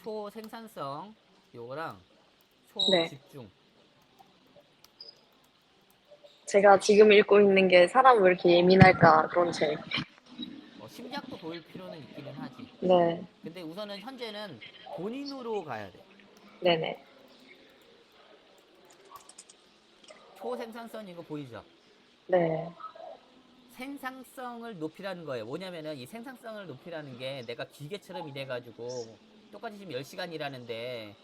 초생산성 요거랑 네, 초집중 제가 지금 읽고 있는 게 사람 왜 이렇게 예민할까 그런 책. 심리학도 보일 필요는 있기는 하지. 네, 근데 우선은 현재는 본인으로 가야 돼. 네네, 초생산성 이거 보이죠? 네, 생산성을 높이라는 거예요. 뭐냐면은 이 생산성을 높이라는 게 내가 기계처럼 일해가지고 똑같이 지금 10시간 일하는데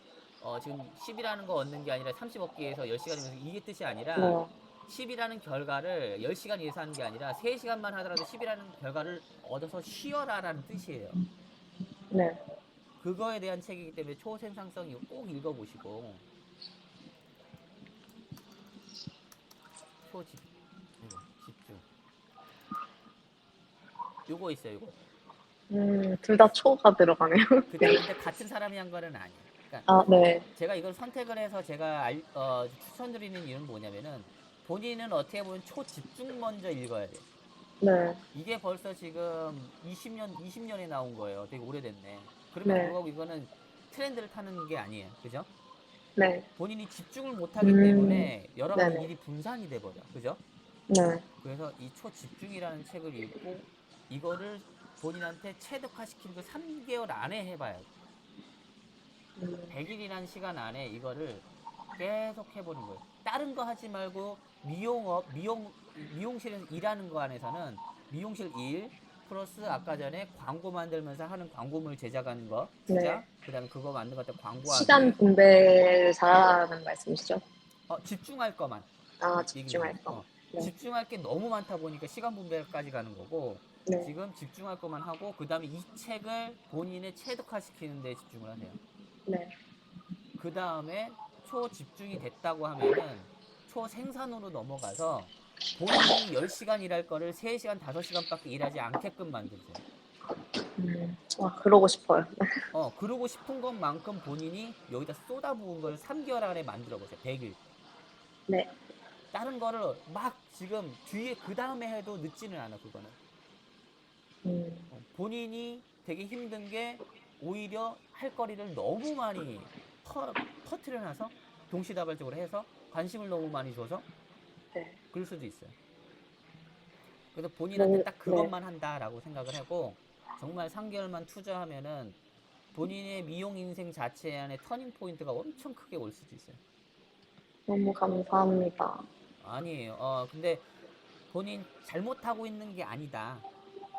지금 10이라는 거 얻는 게 아니라 30 얻기 위해서 10시간이면서 이게 뜻이 아니라 네, 10이라는 결과를 10시간 일해서 하는 게 아니라 3시간만 하더라도 10이라는 결과를 얻어서 쉬어라라는 뜻이에요. 네. 그거에 대한 책이기 때문에 초생산성 이거 꼭 읽어보시고 초집 이거 집중 요거 있어요. 요거 둘 다 초가 들어가네요. 그쵸. 근데 같은 사람이 한 거는 아니에요. 그러니까 아, 네, 제가 이걸 선택을 해서 제가 추천드리는 이유는 뭐냐면은 본인은 어떻게 보면 초집중 먼저 읽어야 돼. 네, 이게 벌써 지금 20년에 나온 거예요. 되게 오래됐네. 그럼에도 네, 불구하고 이거는 트렌드를 타는 게 아니에요. 그죠? 네, 본인이 집중을 못하기 음, 때문에 여러 가지 네네, 일이 분산이 돼버려. 그죠? 네, 그래서 이 초집중이라는 책을 읽고 이거를 본인한테 체득화시키는 걸 3개월 안에 해봐야 돼. 음, 100일이라는 시간 안에 이거를 계속 해보는 거예요. 다른 거 하지 말고 미용실에서 일하는 거 안에서는 미용실 일 플러스 아까 전에 광고 만들면서 하는 광고물 제작하는 거 네. 투자 그 다음에 그거 만든 것 같아 시간 광고하기 분배를 잘하라는 말씀이시죠? 집중할 거만 아, 얘기를 드려. 집중할 거. 네, 집중할 게 너무 많다 보니까 시간 분배까지 가는 거고 네, 지금 집중할 것만 하고 그 다음에 이 책을 본인의 체득화시키는 데 집중을 하세요. 네, 그 다음에 초집중이 됐다고 하면은 초생산으로 넘어가서 본인이 10시간 일할 거를 3시간, 5시간밖에 일하지 않게끔 만드세요. 그러고 싶어요. 그러고 싶은 것만큼 본인이 여기다 쏟아부은 걸 3개월 안에 만들어 보세요. 100일. 네, 다른 거를 막 지금 뒤에 그 다음에 해도 늦지는 않아, 그거는. 음, 본인이 되게 힘든 게 오히려 할 거리를 너무 많이 터트려놔서 동시다발적으로 해서 관심을 너무 많이 줘서 네, 그럴 수도 있어요. 그래서 본인한테 딱 네, 그것만 한다라고 생각을 하고 정말 3개월만 투자하면은 본인의 미용 인생 자체 안에 터닝 포인트가 엄청 크게 올 수도 있어요. 너무 감사합니다. 아니에요. 근데 본인 잘못하고 있는 게 아니다.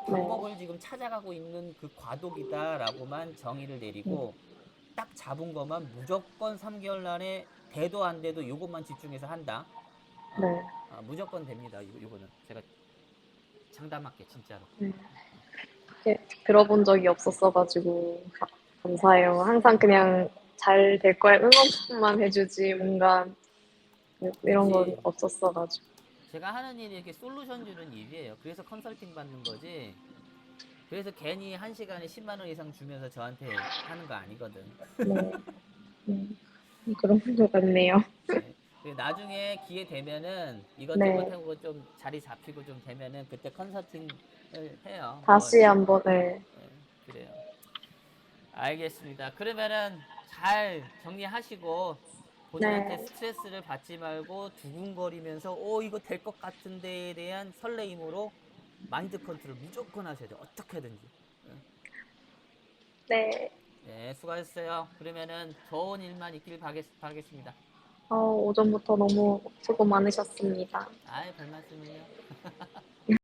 네, 방법을 지금 찾아가고 있는 그 과도기다라고만 정의를 음, 내리고 딱 잡은 것만 무조건 3개월 안에 돼도 안 돼도 이것만 집중해서 한다. 네, 무조건 됩니다. 요거는 제가 장담할게 진짜로. 네. 이렇게 들어본 적이 없었어가지고 감사해요. 항상 그냥 잘 될 거야 응원만 해주지 뭔가 이런 건 그치. 없었어가지고. 제가 하는 일이 이렇게 솔루션 주는 일이에요. 그래서 컨설팅 받는 거지. 그래서 괜히 한 시간에 10만 원 이상 주면서 저한테 하는 거 아니거든. 네, 그런 것 같네요. 네. 그리고 나중에 기회 되면은 이것저것 네, 하고 좀 자리 잡히고 좀 되면은 그때 컨설팅을 해요. 뭐, 다시 한번 네, 예, 그래요. 알겠습니다. 그러면은 잘 정리하시고 본인한테 네, 스트레스를 받지 말고 두근거리면서 이거 될 것 같은데에 대한 설레임으로 마인드 컨트롤 무조건 하셔야 돼요. 어떻게든지. 예. 네. 네, 수고하셨어요. 그러면은 좋은 일만 있길 바라겠습니다. 오전부터 너무 수고 많으셨습니다. 아이, 별 말씀을요.